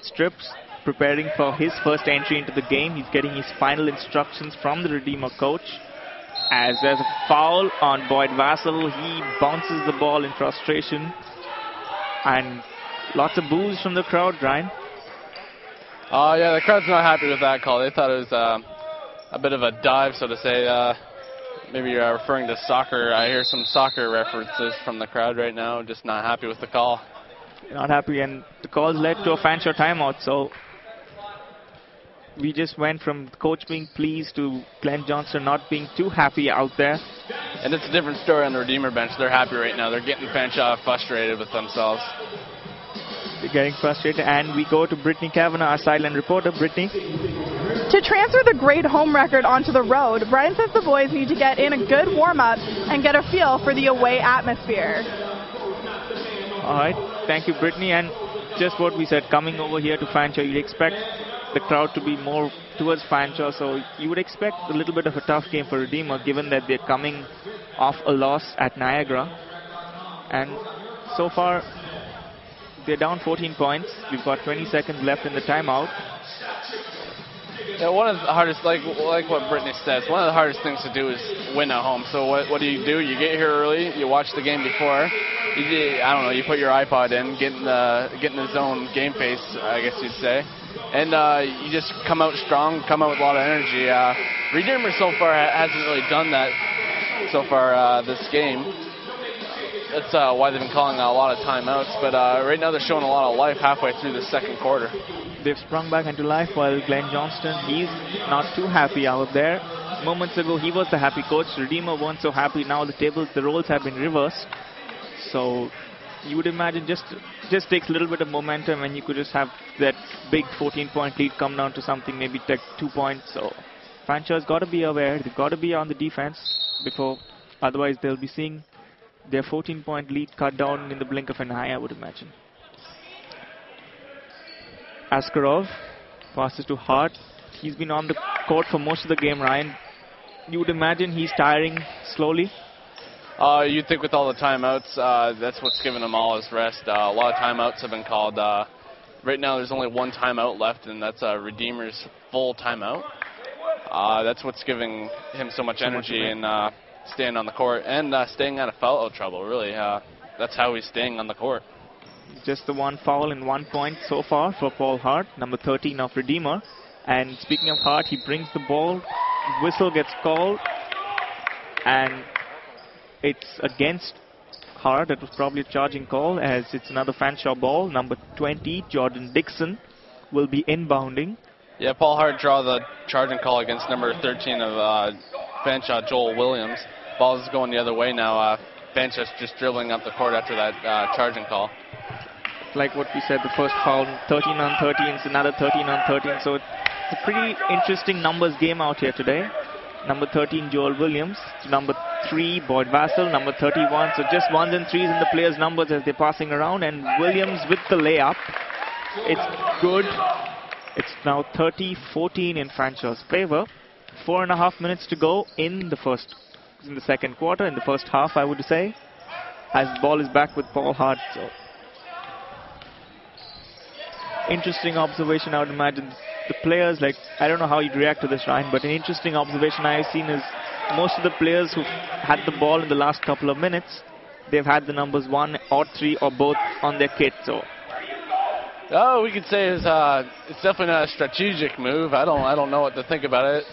strips, preparing for his first entry into the game. He's getting his final instructions from the Redeemer coach. As there's a foul on Boyd Vassell, he bounces the ball in frustration. And lots of boos from the crowd, Ryan. Yeah, the crowd's not happy with that call. They thought it was a bit of a dive, so to say. Maybe you're referring to soccer. I hear some soccer references from the crowd right now, just not happy with the call. Not happy, and the calls led to a Fanshawe timeout, so we just went from the coach being pleased to Glenn Johnston not being too happy out there. And it's a different story on the Redeemer bench. They're happy right now. They're getting Fanshawe frustrated with themselves. They're getting frustrated, and we go to Brittany Kavanagh, our sideline reporter. Brittany? To transfer the great home record onto the road, Brian says the boys need to get in a good warm-up and get a feel for the away atmosphere. All right, thank you, Brittany. And just what we said, coming over here to Fanshawe, you'd expect the crowd to be more towards Fanshawe, so you would expect a little bit of a tough game for Redeemer, given that they're coming off a loss at Niagara. And so far, they're down 14 points. We've got 20 seconds left in the timeout. Yeah, one of the hardest, like what Brittany says, one of the hardest things to do is win at home. So what do? You get here early, you watch the game before. You put your iPod in, get in the zone game face, I guess you'd say. And you just come out strong, come out with a lot of energy. Redeemer so far hasn't really done that so far this game. That's why they've been calling a lot of timeouts. But right now they're showing a lot of life halfway through the second quarter. They've sprung back into life, while Glenn Johnston, he's not too happy out there. Moments ago, he was the happy coach. Redeemer weren't so happy. Now the roles have been reversed. So you would imagine just takes a little bit of momentum, and you could just have that big 14-point lead come down to something, maybe take 2 points. So Fanshawe's got to be aware. They've got to be on the defense before, otherwise they'll be seeing their 14-point lead cut down in the blink of an eye, I would imagine. Askarov passes to Hart. He's been on the court for most of the game, Ryan. You would imagine he's tiring slowly. You'd think with all the timeouts, that's what's given him all his rest. A lot of timeouts have been called. Right now there's only one timeout left, and that's Redeemer's full timeout. That's what's giving him so much energy and staying on the court and staying out of foul trouble, really. That's how he's staying on the court. Just the one foul and 1 point so far for Paul Hart, number 13 of Redeemer. And speaking of Hart, he brings the ball. Whistle gets called, and it's against Hart. That was probably a charging call, as it's another Fanshawe ball. Number 20, Jordan Dixon, will be inbounding. Yeah, Paul Hart draw the charging call against number 13 of Fanshawe, Joel Williams. Ball is going the other way now. Fanshawe's just dribbling up the court after that charging call. Like what we said, the first foul, 13 on 13, it's another 13 on 13. So it's a pretty interesting numbers game out here today. Number 13, Joel Williams. Number 3, Boyd Vassell. Number 31. So just ones and threes in the players' numbers as they're passing around. And Williams with the layup. It's good. It's now 30-14 in Fanshawe's favor. 4.5 minutes to go in the second quarter, in the first half, I would say, as the ball is back with Paul Hart. So, interesting observation. I would imagine the players, like, I don't know how you'd react to this, Ryan, but an interesting observation I've seen is most of the players who've had the ball in the last couple of minutes, they've had the numbers 1 or 3 or both on their kit. So, we could say it's definitely not a strategic move. I don't know what to think about it.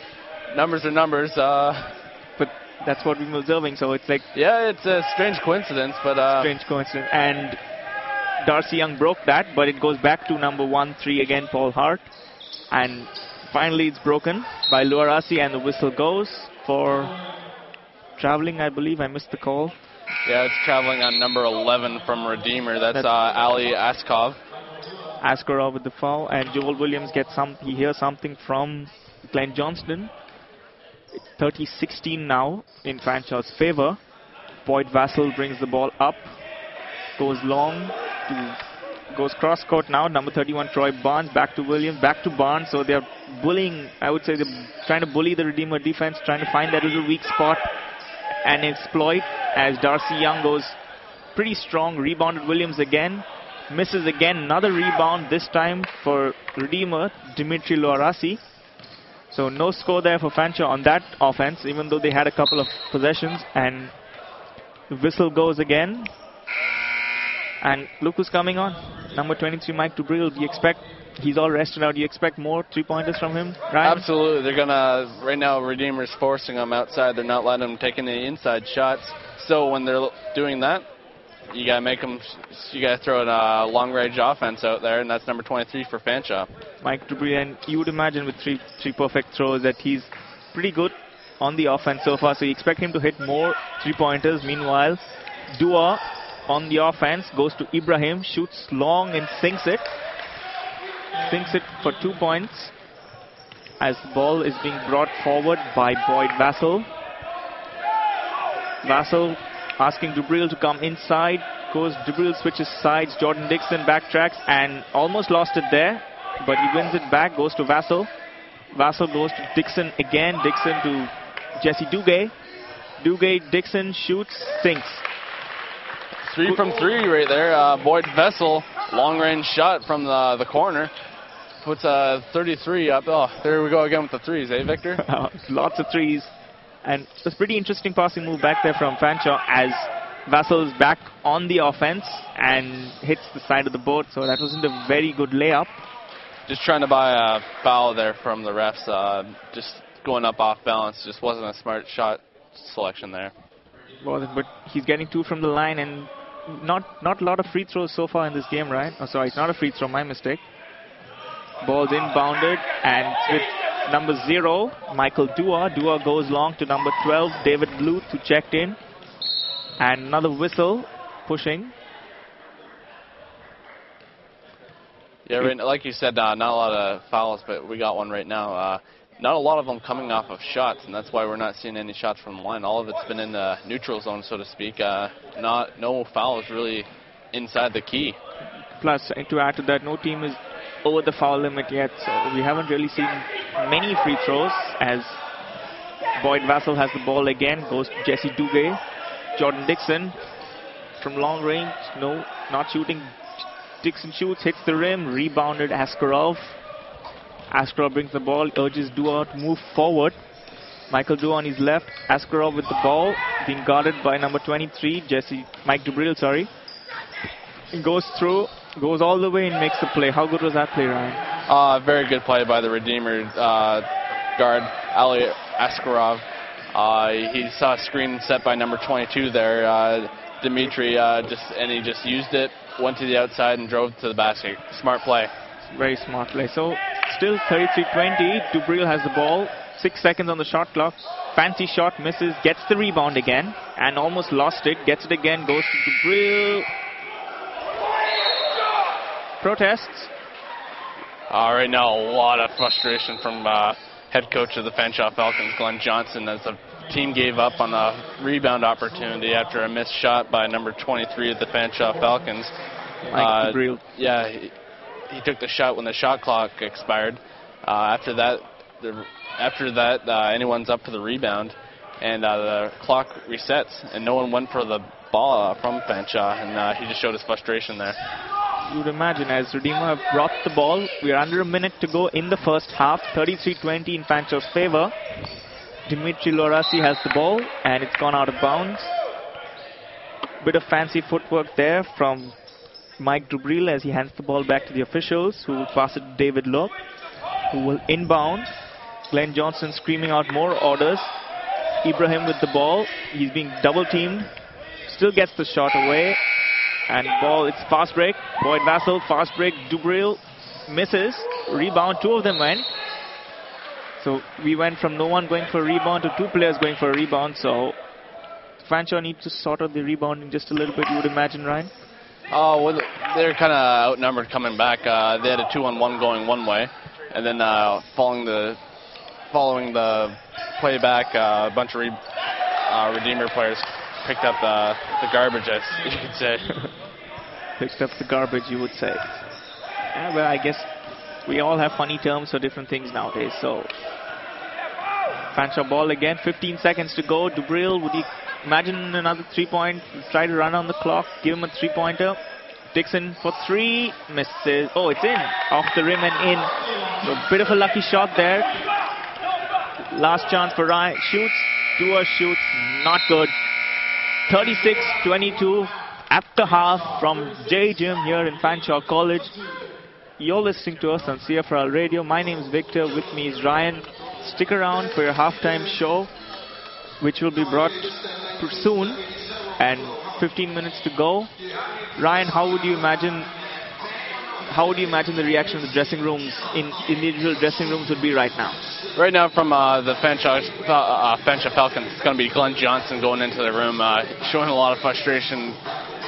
Numbers are numbers. But that's what we've been observing. So it's like, yeah, it's a strange coincidence, but strange coincidence. And Darcy Young broke that, but it goes back to number 1-3 again, Paul Hart. And finally it's broken by Luarasi, and the whistle goes for traveling, I believe. I missed the call. Yeah, it's traveling on number 11 from Redeemer. That's Ali Askarov with the foul, and Joel Williams he hears something from Glenn Johnston. It's 30-16 now in Fanshawe's favor. Boyd Vassell brings the ball up, goes long, goes cross court now. Number 31 Troy Barnes, back to Williams, back to Barnes. So they're bullying, I would say they're trying to bully the Redeemer defense, trying to find that little weak spot and exploit, as Darcy Young goes pretty strong, rebounded Williams again, misses again, another rebound, this time for Redeemer, Dimitri Luarasi. So no score there for Fanshawe on that offense, even though they had a couple of possessions. And the whistle goes again. And look who's coming on. Number 23, Mike Dubril. Do you expect, he's all rested out, do you expect more 3-pointers from him, Ryan? Absolutely. They're going to, right now, Redeemer's forcing them outside. They're not letting them take any inside shots. So when they're doing that, you got to make them, you got to throw a long-range offense out there, and that's number 23 for Fanshawe. Mike Dubril, and you would imagine with three perfect throws that he's pretty good on the offense so far, so you expect him to hit more 3-pointers. Meanwhile, Dua on the offense goes to Ibrahim, shoots long and sinks it for 2 points, as the ball is being brought forward by Boyd Vassell. Vassell asking Dubril to come inside. Dubril switches sides. Jordan Dixon backtracks and almost lost it there, but he wins it back. Goes to Vassell. Vassell goes to Dixon again. Dixon to Jesse Duguay. Duguay, Dixon shoots, sinks. 3 from 3 right there. Boyd Vassell, long-range shot from the corner. Puts 33 up. Oh, there we go again with the threes, eh, Victor? Lots of threes. And it's a pretty interesting passing move back there from Fanshawe, as Vassell is back on the offense and hits the side of the board. So that wasn't a very good layup. Just trying to buy a foul there from the refs. Just going up off balance. Just wasn't a smart shot selection there. Wasn't, but he's getting 2 from the line, and not a lot of free throws so far in this game, right? Oh, sorry, it's not a free throw, my mistake. Ball's inbounded, and with number 0, Michael Dua. Dua goes long to number 12, David Bluth, who checked in. And another whistle, pushing. Yeah, right, like you said, not a lot of fouls, but we got one right now. Not a lot of them coming off of shots, and that's why we're not seeing any shots from the line. All of it's been in the neutral zone, so to speak. No fouls really inside the key. Plus, to add to that, no team is over the foul limit yet, so we haven't really seen many free throws, as Boyd Vassell has the ball again, goes to Jesse Duguay. Jordan Dixon from long range, no, not shooting. Dixon shoots, hits the rim, rebounded Askarov. Askarov brings the ball, urges Dua to move forward. Michael Dua on his left, Askarov with the ball, being guarded by number 23, Mike Dubril, sorry. He goes through, goes all the way and makes the play. How good was that play, Ryan? Very good play by the Redeemer guard, Ali Askarov. He saw a screen set by number 22 there, Dimitri, he just used it, went to the outside and drove to the basket. Smart play. Very smart play. So still 33-20. Dubril has the ball. 6 seconds on the shot clock. Fancy shot, misses, gets the rebound again and almost lost it. Gets it again, goes to Dubril. Protests. Right now, a lot of frustration from head coach of the Fanshawe Falcons, Glenn Johnson, as the team gave up on a rebound opportunity after a missed shot by number 23 of the Fanshawe Falcons. Mike Dubril. Yeah, he took the shot when the shot clock expired. After that, anyone's up for the rebound, and the clock resets, and no one went for the ball from Fanshawe, and he just showed his frustration there. You would imagine, as Redeemer have brought the ball, we are under a minute to go in the first half, 33-20 in Fanshawe's favor. Dimitri Lorasi has the ball, and it's gone out of bounds. Bit of fancy footwork there from Mike Dubril as he hands the ball back to the officials, who will pass it to David Loeb, who will inbound. Glenn Johnson screaming out more orders. Ibrahim with the ball. He's being double teamed. Still gets the shot away. And ball, it's fast break. Boyd Vassell, fast break. Dubril misses. Rebound, 2 of them went. So we went from no one going for a rebound to 2 players going for a rebound. So Fanshawe needs to sort out the rebounding just a little bit, you would imagine, Ryan. Oh, well, they're kind of outnumbered coming back. They had a 2-on-1 going one way, and then following the playback, a bunch of Redeemer players picked up the garbage, as you could say. Picked up the garbage, you would say. Yeah, well, I guess we all have funny terms for different things nowadays. So Fanshawe ball again, 15 seconds to go. Dubril, would he imagine another 3-point, try to run on the clock, give him a 3-pointer. Dixon for 3, misses. Oh, it's in, off the rim and in. So a bit of a lucky shot there. Last chance for Ryan, shoots, Dua shoots, not good. 36-22 at the half from J. Jim here in Fanshawe College. You're listening to us on CFRL Radio. My name is Victor, with me is Ryan. Stick around for your halftime show, which will be brought soon, and 15 minutes to go. Ryan, how would you imagine the reaction of the dressing rooms, in individual dressing rooms, would be right now? Right now, from the Fanshawe Falcons, it's going to be Glenn Johnson going into the room, showing a lot of frustration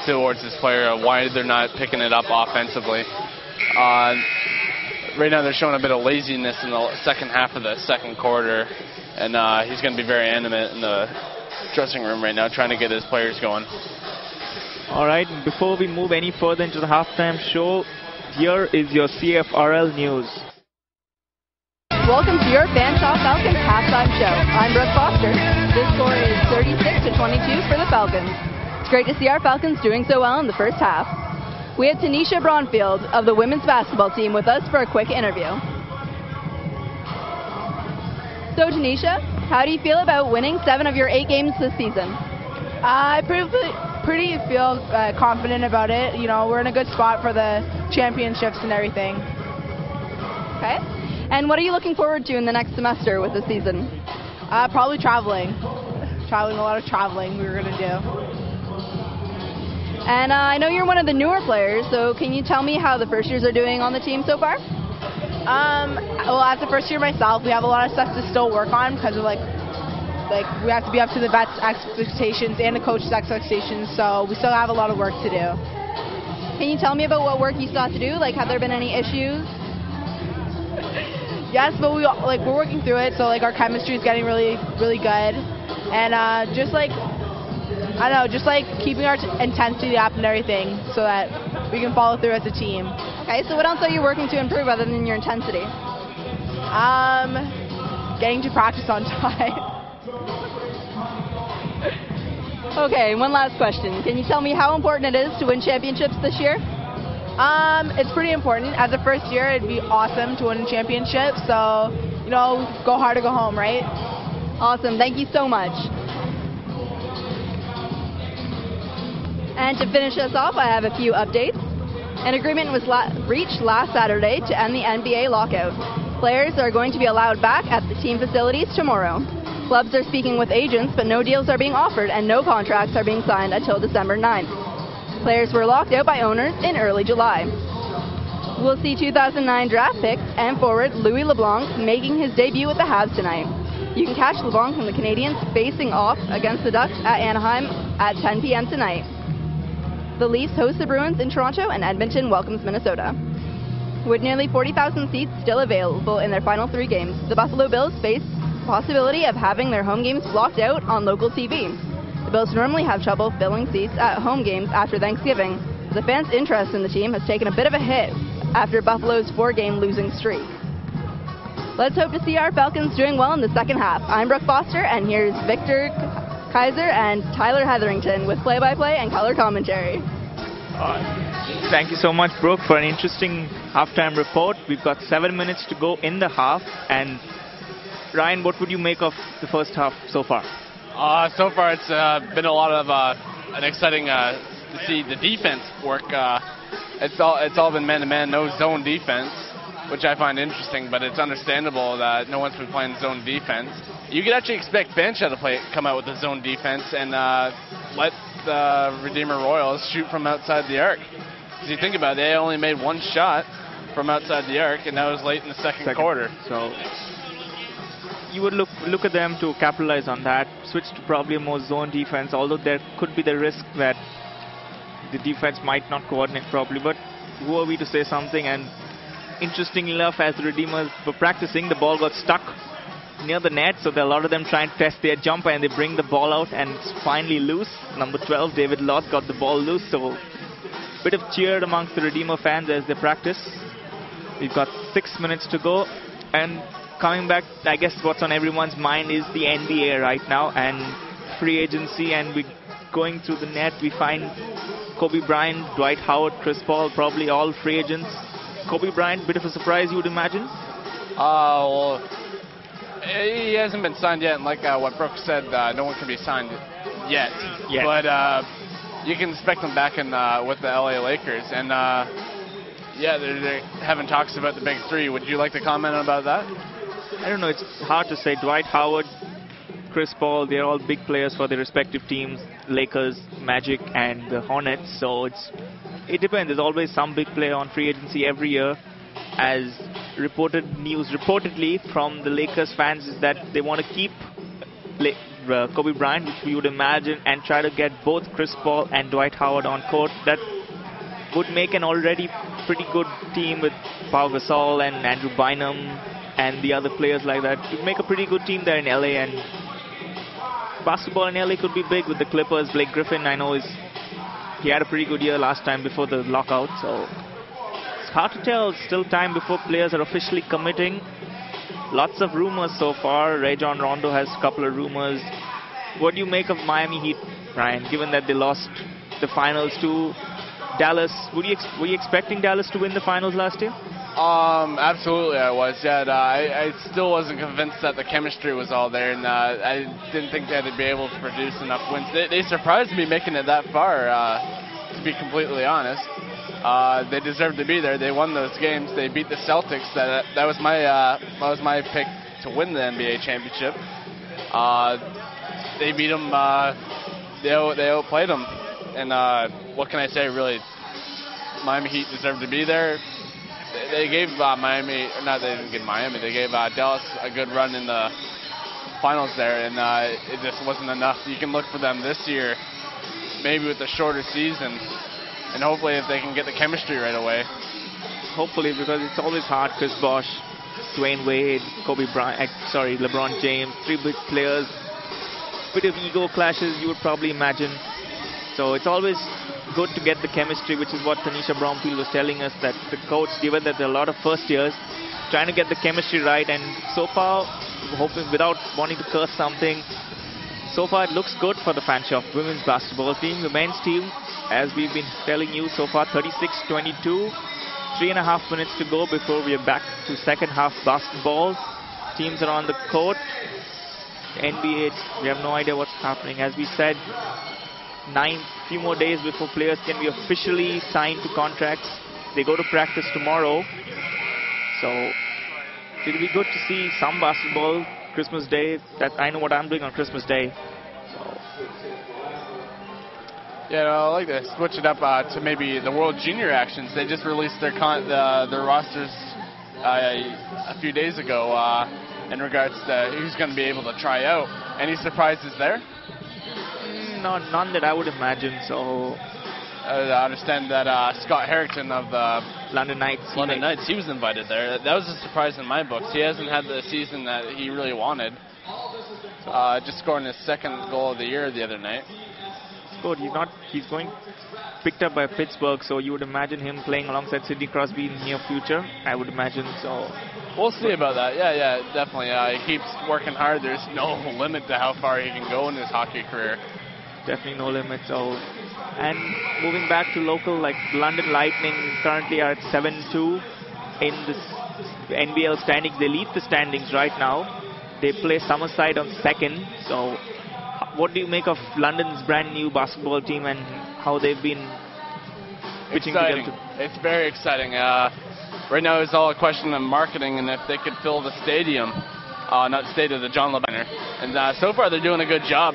towards this player, why they're not picking it up offensively. Right now, they're showing a bit of laziness in the second half of the second quarter, and he's going to be very animate in the dressing room right now, trying to get his players going. All right, before we move any further into the halftime show, here is your CFRL news. Welcome to your Fanshawe Falcons halftime show. I'm Brooke Foster. This score is 36-22 for the Falcons. It's great to see our Falcons doing so well in the first half. We have Tanisha Braunfield of the women's basketball team with us for a quick interview. So Tanisha, how do you feel about winning 7 of your 8 games this season? I pretty feel confident about it. You know, we're in a good spot for the championships and everything. Okay. And what are you looking forward to in the next semester with the season? Probably traveling. A lot of traveling we were going to do. And I know you're one of the newer players, so can you tell me how the first years are doing on the team so far? Well, as a first year myself, we have a lot of stuff to still work on because of like we have to be up to the vets' expectations and the coach's expectations, so we still have a lot of work to do. Can you tell me about what work you still have to do? Like, have there been any issues? Yes, but we're working through it, so like our chemistry is getting really, really good, and just keeping our intensity up and everything so that we can follow through as a team. Okay, so what else are you working to improve other than your intensity? Getting to practice on time. Okay, one last question. Can you tell me how important it is to win championships this year? It's pretty important. As a first year, it'd be awesome to win a championship. So, you know, go hard or go home, right? Awesome. Thank you so much. And to finish us off, I have a few updates. An agreement was reached last Saturday to end the NBA lockout. Players are going to be allowed back at the team facilities tomorrow. Clubs are speaking with agents, but no deals are being offered and no contracts are being signed until December 9th. Players were locked out by owners in early July. We'll see 2009 draft pick and forward Louis LeBlanc making his debut with the Habs tonight. You can catch LeBlanc from the Canadiens facing off against the Ducks at Anaheim at 10 p.m. tonight. The Leafs host the Bruins in Toronto, and Edmonton welcomes Minnesota. With nearly 40,000 seats still available in their final 3 games, the Buffalo Bills face the possibility of having their home games blocked out on local TV. The Bills normally have trouble filling seats at home games after Thanksgiving. The fans' interest in the team has taken a bit of a hit after Buffalo's 4-game losing streak. Let's hope to see our Falcons doing well in the second half. I'm Brooke Foster, and here's Victor Kaiser and Tyler Hetherington with play-by-play and color commentary. Thank you so much, Brooke, for an interesting halftime report. We've got 7 minutes to go in the half. And Ryan, what would you make of the first half so far? So far, it's been a lot of an exciting to see the defense work. It's all been man-to-man, no zone defense, which I find interesting, but it's understandable that no one's been playing zone defense. You could actually expect Fanshawe to come out with the zone defense and let the Redeemer Royals shoot from outside the arc. Because you think about it, they only made one shot from outside the arc, and that was late in the second quarter. So you would look at them to capitalize on that, switch to probably a more zone defense, although there could be the risk that the defense might not coordinate properly. But who are we to say something? And interestingly enough, as the Redeemers were practicing, the ball got stuck near the net, so there are a lot of them trying to test their jumper, and they bring the ball out, and it's finally loose. Number 12, David Lott, got the ball loose, so bit of cheer amongst the Redeemer fans as they practice. We've got 6 minutes to go, and coming back, I guess what's on everyone's mind is the NBA right now and free agency, and we going through the net, we find Kobe Bryant, Dwight Howard, Chris Paul, probably all free agents. Kobe Bryant, bit of a surprise, you would imagine? Well, he hasn't been signed yet, and like what Brooke said, no one can be signed yet. But you can expect him back in with the LA Lakers, and they're having talks about the big three. Would you like to comment about that? I don't know, it's hard to say. Dwight Howard, Chris Paul, they're all big players for their respective teams, Lakers, Magic, and the Hornets, so it depends. There's always some big player on free agency every year. As reportedly from the Lakers fans is that they want to keep Kobe Bryant, which we would imagine, and try to get both Chris Paul and Dwight Howard on court. That would make an already pretty good team with Pau Gasol and Andrew Bynum and the other players like that. It would make a pretty good team there in LA, and basketball in LA could be big with the Clippers. Blake Griffin, I know, he had a pretty good year last time before the lockout, so it's hard to tell. It's still time before players are officially committing. Lots of rumors so far. Rajon Rondo has a couple of rumors. What do you make of Miami Heat, Ryan, given that they lost the finals to Dallas? Were you expecting Dallas to win the finals last year? Absolutely I was. Yeah, I still wasn't convinced that the chemistry was all there, and I didn't think that they'd be able to produce enough wins. They surprised me making it that far, to be completely honest. They deserved to be there. They won those games. They beat the Celtics. That was my pick to win the NBA championship. They beat them. They outplayed them. And what can I say? Really, Miami Heat deserved to be there. They gave Miami, not they didn't give Miami. They gave Dallas a good run in the finals there, and it just wasn't enough. You can look for them this year, maybe with a shorter season. And hopefully if they can get the chemistry right away. Hopefully, because it's always hard. Chris Bosh, Dwayne Wade, LeBron James, three big players. Bit of ego clashes, you would probably imagine. So it's always good to get the chemistry, which is what Tanisha Bromfield was telling us, that the coach, given that there are a lot of first years, trying to get the chemistry right. And so far, hoping, without wanting to curse something, so far it looks good for the Fanshawe women's basketball team. The men's team, as we've been telling you so far, 36-22. 3.5 minutes to go before we are back to second half basketball. Teams are on the court. NBA, we have no idea what's happening. As we said, few more days before players can be officially signed to contracts. They go to practice tomorrow. So it'll be good to see some basketball. Christmas Day, that I know what I'm doing on Christmas Day. So. Yeah, I like to switch it up to maybe the World Junior actions. They just released their rosters a few days ago in regards to who's going to be able to try out. Any surprises there? None that I would imagine. So I understand that Scott Harrington of the London Knights, he was invited there. That was a surprise in my books. He hasn't had the season that he really wanted. Just scoring his second goal of the year the other night. scored. He's going picked up by Pittsburgh, so you would imagine him playing alongside Sidney Crosby in the near future. I would imagine so. We'll see about that. Yeah, definitely. He keeps working hard. There's no limit to how far he can go in his hockey career. Definitely no limit. So, and moving back to local, like London Lightning currently are at 7-2 in the NBL standings. They lead the standings right now. They play Summerside on second. So, what do you make of London's brand new basketball team and how they've been pitching together? It's very exciting. Right now it's all a question of marketing and if they could fill the stadium, not the stadium, the John LeBanner. And so far they're doing a good job.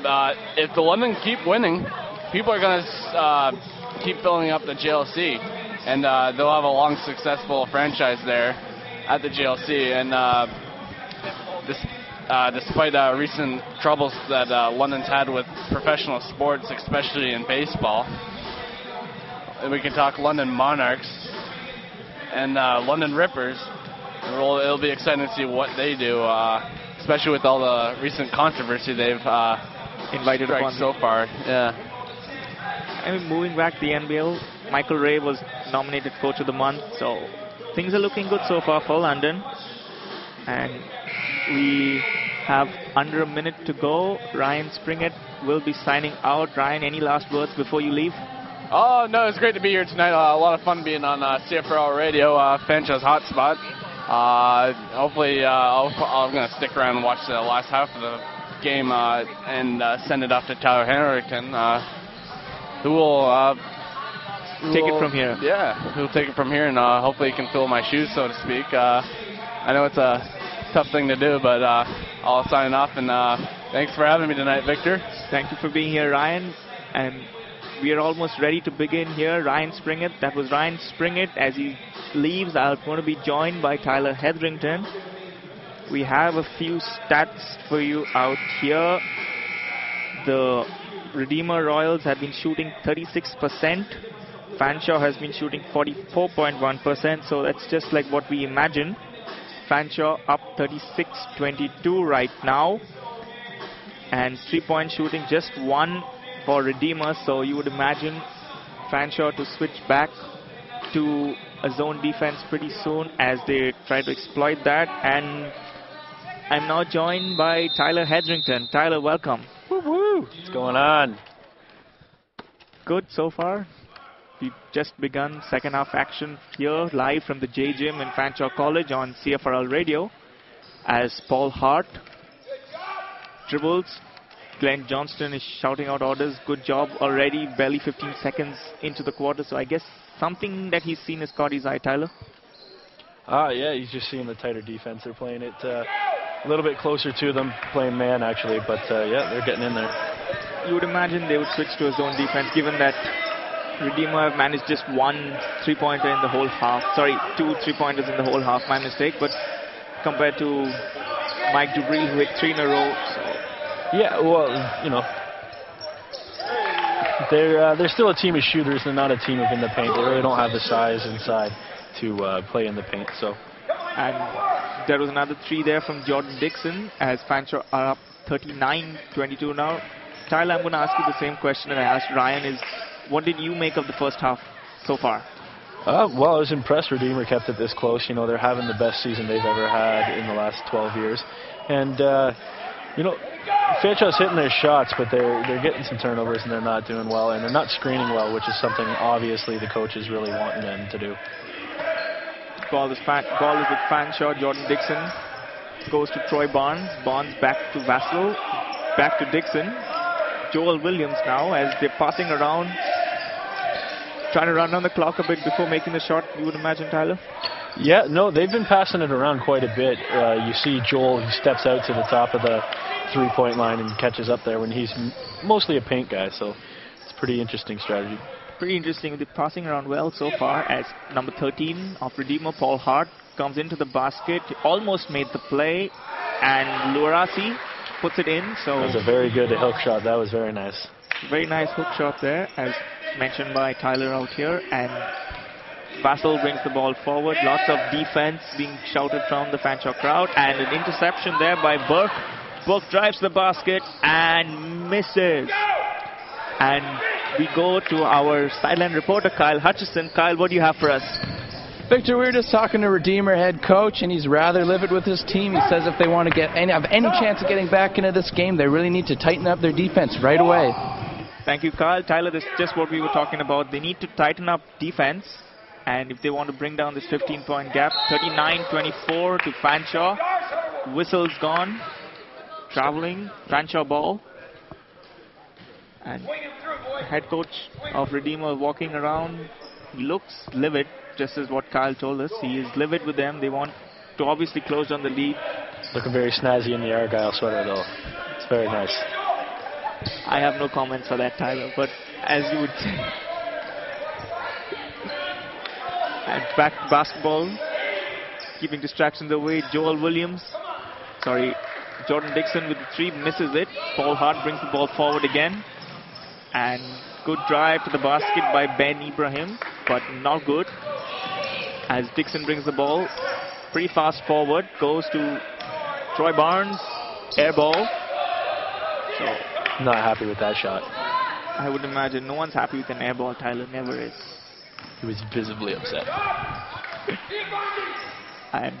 If the London keep winning, people are going to keep filling up the JLC. And they'll have a long, successful franchise there at the JLC. And despite recent troubles that London's had with professional sports, especially in baseball, and we can talk London Monarchs and London Rippers. It'll be exciting to see what they do, especially with all the recent controversy they've invited upon so far. Yeah. I mean, moving back to the NBL, Michael Ray was nominated Coach of the Month, so things are looking good so far for London. And we have under a minute to go. Ryan Springett will be signing out. Ryan, any last words before you leave? Oh, no, it's great to be here tonight. A lot of fun being on CFRL Radio, Fanshawe's Hotspot. Hopefully, I'm going to stick around and watch the last half of the game and send it off to Tyler Henriksen, who will take it from here. Yeah, who'll take it from here, and hopefully he can fill my shoes, so to speak. I know it's a tough thing to do, but I'll sign off, and thanks for having me tonight, Victor. Thank you for being here, Ryan. And we are almost ready to begin here. Ryan Springett, that was Ryan Springett. As he leaves, I'm going to be joined by Tyler Hetherington. We have a few stats for you out here. The Redeemer Royals have been shooting 36%. Fanshawe has been shooting 44.1%, so that's just like what we imagined. Fanshawe up 36-22 right now. And 3-point shooting just one for Redeemer, so you would imagine Fanshawe to switch back to a zone defense pretty soon as they try to exploit that. And I'm now joined by Tyler Hetherington. Tyler, welcome. Woo-woo. What's going on? Good so far. We've just begun second half action here live from the J Gym in Fanshawe College on CFRL Radio as Paul Hart dribbles. Glenn Johnston is shouting out orders. Good job already. Barely 15 seconds into the quarter. So I guess something that he's seen has caught his eye, Tyler. Yeah, he's just seeing the tighter defense. They're playing it a little bit closer to them, playing man actually. But yeah, they're getting in there. You would imagine they would switch to a zone defense given that Redeemer have managed just one 3-pointer in the whole half. Sorry, 2 3-pointers in the whole half. My mistake. But compared to Mike Dubril, who hit 3 in a row. So yeah, well, you know, they're still a team of shooters. They're not a team of in the paint. They really don't have the size inside to play in the paint. So, and there was another 3 there from Jordan Dixon as Fanshawe are up 39-22 now. Tyler, I'm going to ask you the same question that I asked Ryan. Is what did you make of the first half so far? Well, I was impressed Redeemer kept it this close. You know, they're having the best season they've ever had in the last 12 years. And, you know, Fanshawe's hitting their shots, but they're getting some turnovers and they're not doing well. And they're not screening well, which is something obviously the coach is really wanting them to do. Ball is with Fanshawe. Jordan Dixon goes to Troy Barnes. Barnes back to Vassell. Back to Dixon. Joel Williams now as they're passing around, trying to run on the clock a bit before making the shot, you would imagine, Tyler? Yeah, no, they've been passing it around quite a bit. You see Joel, he steps out to the top of the three-point line and catches up there when he's mostly a paint guy, so it's a pretty interesting strategy. Pretty interesting. They're passing around well so far as number 13 of Redeemer, Paul Hart, comes into the basket, almost made the play, and Luarasi puts it in. So that was a very good hook shot. That was very nice. Very nice hook shot there, as mentioned by Tyler out here. And Vassell brings the ball forward. Lots of defense being shouted from the Fanshawe crowd. And an interception there by Burke. Burke drives the basket and misses. And we go to our sideline reporter, Kyle Hutchison. Kyle, what do you have for us? Victor, we were just talking to Redeemer head coach, and he's rather livid with his team. He says if they want to have any chance of getting back into this game, they really need to tighten up their defense right away. Thank you, Kyle. Tyler, this is just what we were talking about. They need to tighten up defense, and if they want to bring down this 15-point gap, 39-24 to Fanshawe. Whistle's gone. Traveling. Fanshawe ball. And head coach of Redeemer walking around. He looks livid, just as what Kyle told us. He is livid with them. They want to obviously close on the lead. Looking very snazzy in the Argyle sweater, though. It's very nice. I have no comments for that, Tyler, but as you would say. And back to basketball. Keeping distractions away. Jordan Dixon with the 3, misses it. Paul Hart brings the ball forward again. And good drive to the basket by Ben Ibrahim, but not good. As Dixon brings the ball pretty fast forward, goes to Troy Barnes, air ball. So, not happy with that shot. I would imagine no one's happy with an air ball. Tyler never is. He was visibly upset. And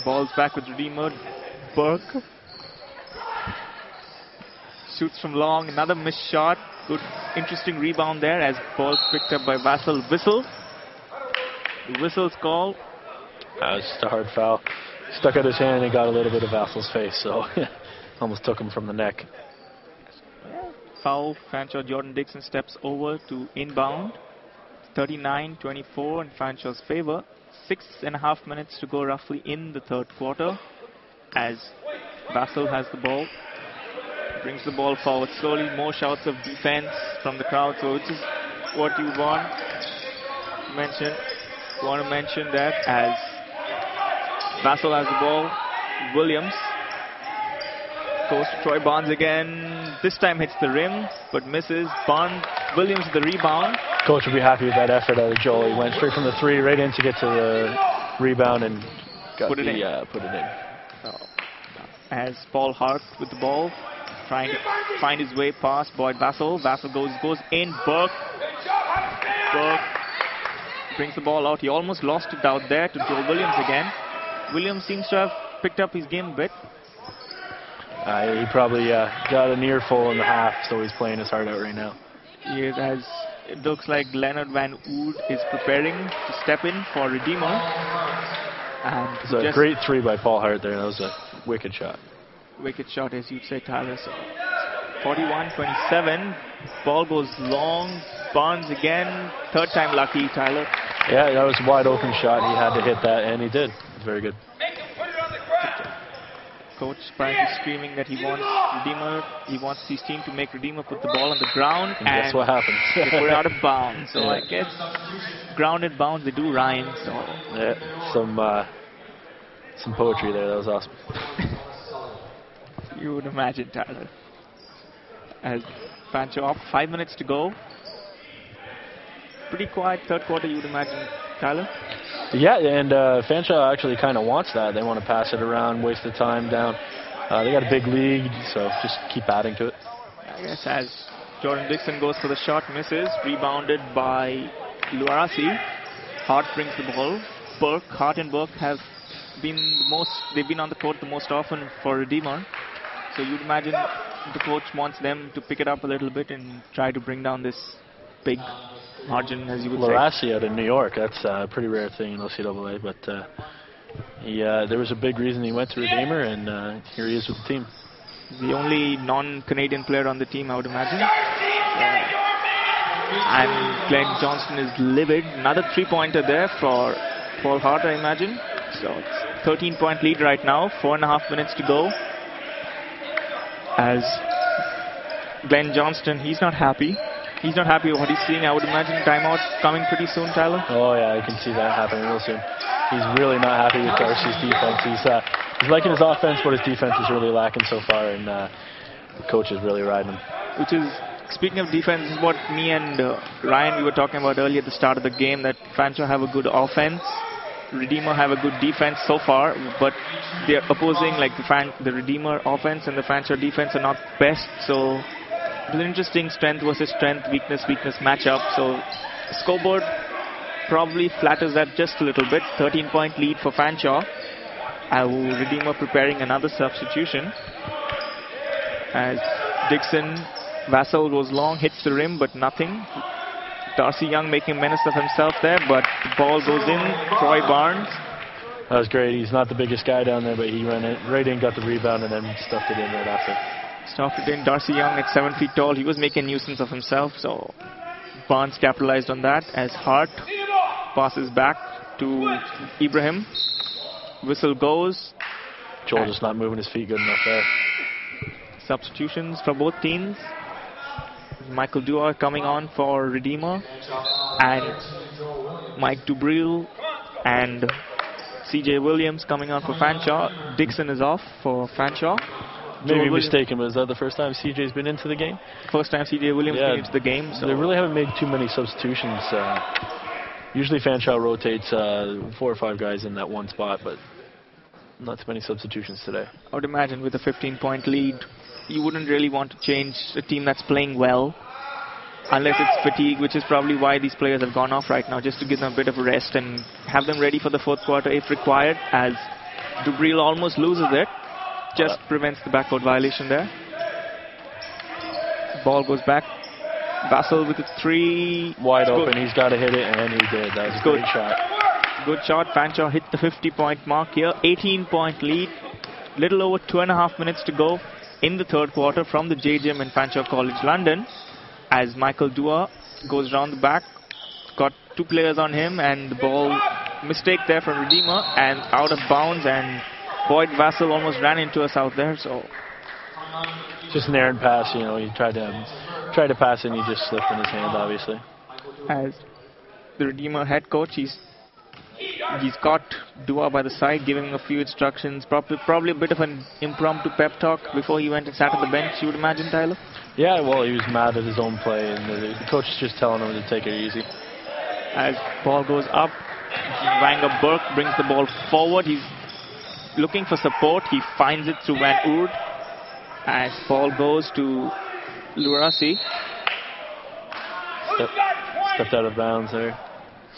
ball's back with Redeemer. Burke shoots from long, another missed shot. Good, interesting rebound there as ball's picked up by Vassal. Whistle. The whistle's called. It's just a hard foul. Stuck out his hand and got a little bit of Vassal's face, so almost took him from the neck. Foul. Fanshawe. Jordan Dixon steps over to inbound. 39-24 in Fanshawe's favor. 6.5 minutes to go roughly in the third quarter as Vassal has the ball. Brings the ball forward slowly. More shouts of defense from the crowd, so which is what you want to mention. Want to mention that as Vassal has the ball. Williams goes to Troy Barnes again. This time hits the rim, but misses. Williams with the rebound. Coach would be happy with that effort out of Joel. He went straight from the 3 right in to get to the rebound and put it in. So, as Paul Hart with the ball, trying to find his way past Boyd Vassal. Vassal goes in. Burke brings the ball out. He almost lost it out there to Joe Williams again. Williams seems to have picked up his game a bit. He probably got an earful in the half, so he's playing his heart out right now. As it looks like Leonard Van Oud is preparing to step in for Redeemer. And it was a great 3 by Paul Hart there. That was a wicked shot. Wicked shot, as you'd say, Tyler. So 41-27. Ball goes long. Barnes again. Third time lucky, Tyler. Yeah, that was a wide open shot. He had to hit that, and he did. It was very good. Coach apparently screaming that he wants Redeemer. He wants his team to make Redeemer put the ball on the ground. And guess what happens? They put it out of bounds. So I guess grounded bounds, they do rhyme. So. Yeah, some poetry there. That was awesome. You would imagine, Tyler. As Fanshawe up, 5 minutes to go. Pretty quiet third quarter, you would imagine, Tyler. Yeah, and Fanshawe actually kind of wants that. They want to pass it around, waste the time down. They got a big lead, so just keep adding to it. I guess as Jordan Dixon goes for the shot, misses. Rebounded by Luarasi. Hart brings the ball. Hart and Burke have been they've been on the court the most often for Redeemer. So you'd imagine the coach wants them to pick it up a little bit and try to bring down this big margin, as you would say. Luarasi out of New York, that's a pretty rare thing in OCAA, but there was a big reason he went to Redeemer, and here he is with the team. The only non-Canadian player on the team, I would imagine. And Glenn Johnston is livid. Another 3-pointer there for Paul Hart, I imagine. So it's 13-point lead right now, 4.5 minutes to go. As Glenn Johnston, he's not happy. He's not happy with what he's seeing. I would imagine timeouts coming pretty soon, Tyler. Oh, yeah, I can see that happening real soon. He's really not happy with Darcy's defense. He's liking his offense, but his defense is really lacking so far, and the coach is really riding him. Which is, speaking of defense, is what me and Ryan, we were talking about earlier at the start of the game, that Fanshawe have a good offense. Redeemer have a good defense so far, but they're opposing, like the Redeemer offense and the Fanshawe defense are not best, so It was an interesting strength versus strength, weakness matchup. So scoreboard probably flatters that just a little bit. 13-point lead for Fanshawe. Redeemer preparing another substitution. As Dixon, Vassal was long, hits the rim, but nothing. Darcy Young making a menace of himself there, but the ball goes in. Troy Barnes. That was great. He's not the biggest guy down there, but he ran it right in, got the rebound, and then stuffed it in right after. Stuffed it in. Darcy Young at 7 feet tall. He was making a nuisance of himself, so Barnes capitalized on that as Hart passes back to Ibrahim. Whistle goes. Joel just not moving his feet good enough there. Substitutions for both teams. Michael Dua coming on for Redeemer, and Mike Dubril and CJ Williams coming on for Fanshawe. Dixon is off for Fanshawe. Maybe mistaken, but is that the first time CJ's been into the game? First time CJ Williams been into the game. So they really haven't made too many substitutions. Usually Fanshawe rotates 4 or 5 guys in that one spot, but not too many substitutions today. I would imagine with a 15-point lead, you wouldn't really want to change a team that's playing well, unless it's fatigue, which is probably why these players have gone off right now, just to give them a bit of a rest and have them ready for the fourth quarter if required, as Dubril almost loses it. Just prevents the backcourt violation there. Ball goes back. Vassal with a 3. Wide open. He's got to hit it, and he did. That was a good shot. Good shot. Fanshawe hit the 50-point mark here. 18-point lead. Little over 2.5 minutes to go in the third quarter from the J Gym in Fanshawe College, London. As Michael Dua goes round the back. Got 2 players on him, and the ball mistake there from Redeemer, and out of bounds, and Boyd Vassal almost ran into us out there. So just an errant pass, you know. He tried to pass it, and he just slipped in his hand, obviously. As the Redeemer head coach, he's got Dua by the side, giving him a few instructions. Probably a bit of an impromptu pep talk before he went and sat on the bench, you would imagine, Tyler? Yeah, well, he was mad at his own play, and the coach is just telling him to take it easy. As ball goes up, Wenger Burke brings the ball forward. He's looking for support. He finds it through Van Oord. As ball goes to Luarasi. Stepped out of bounds there.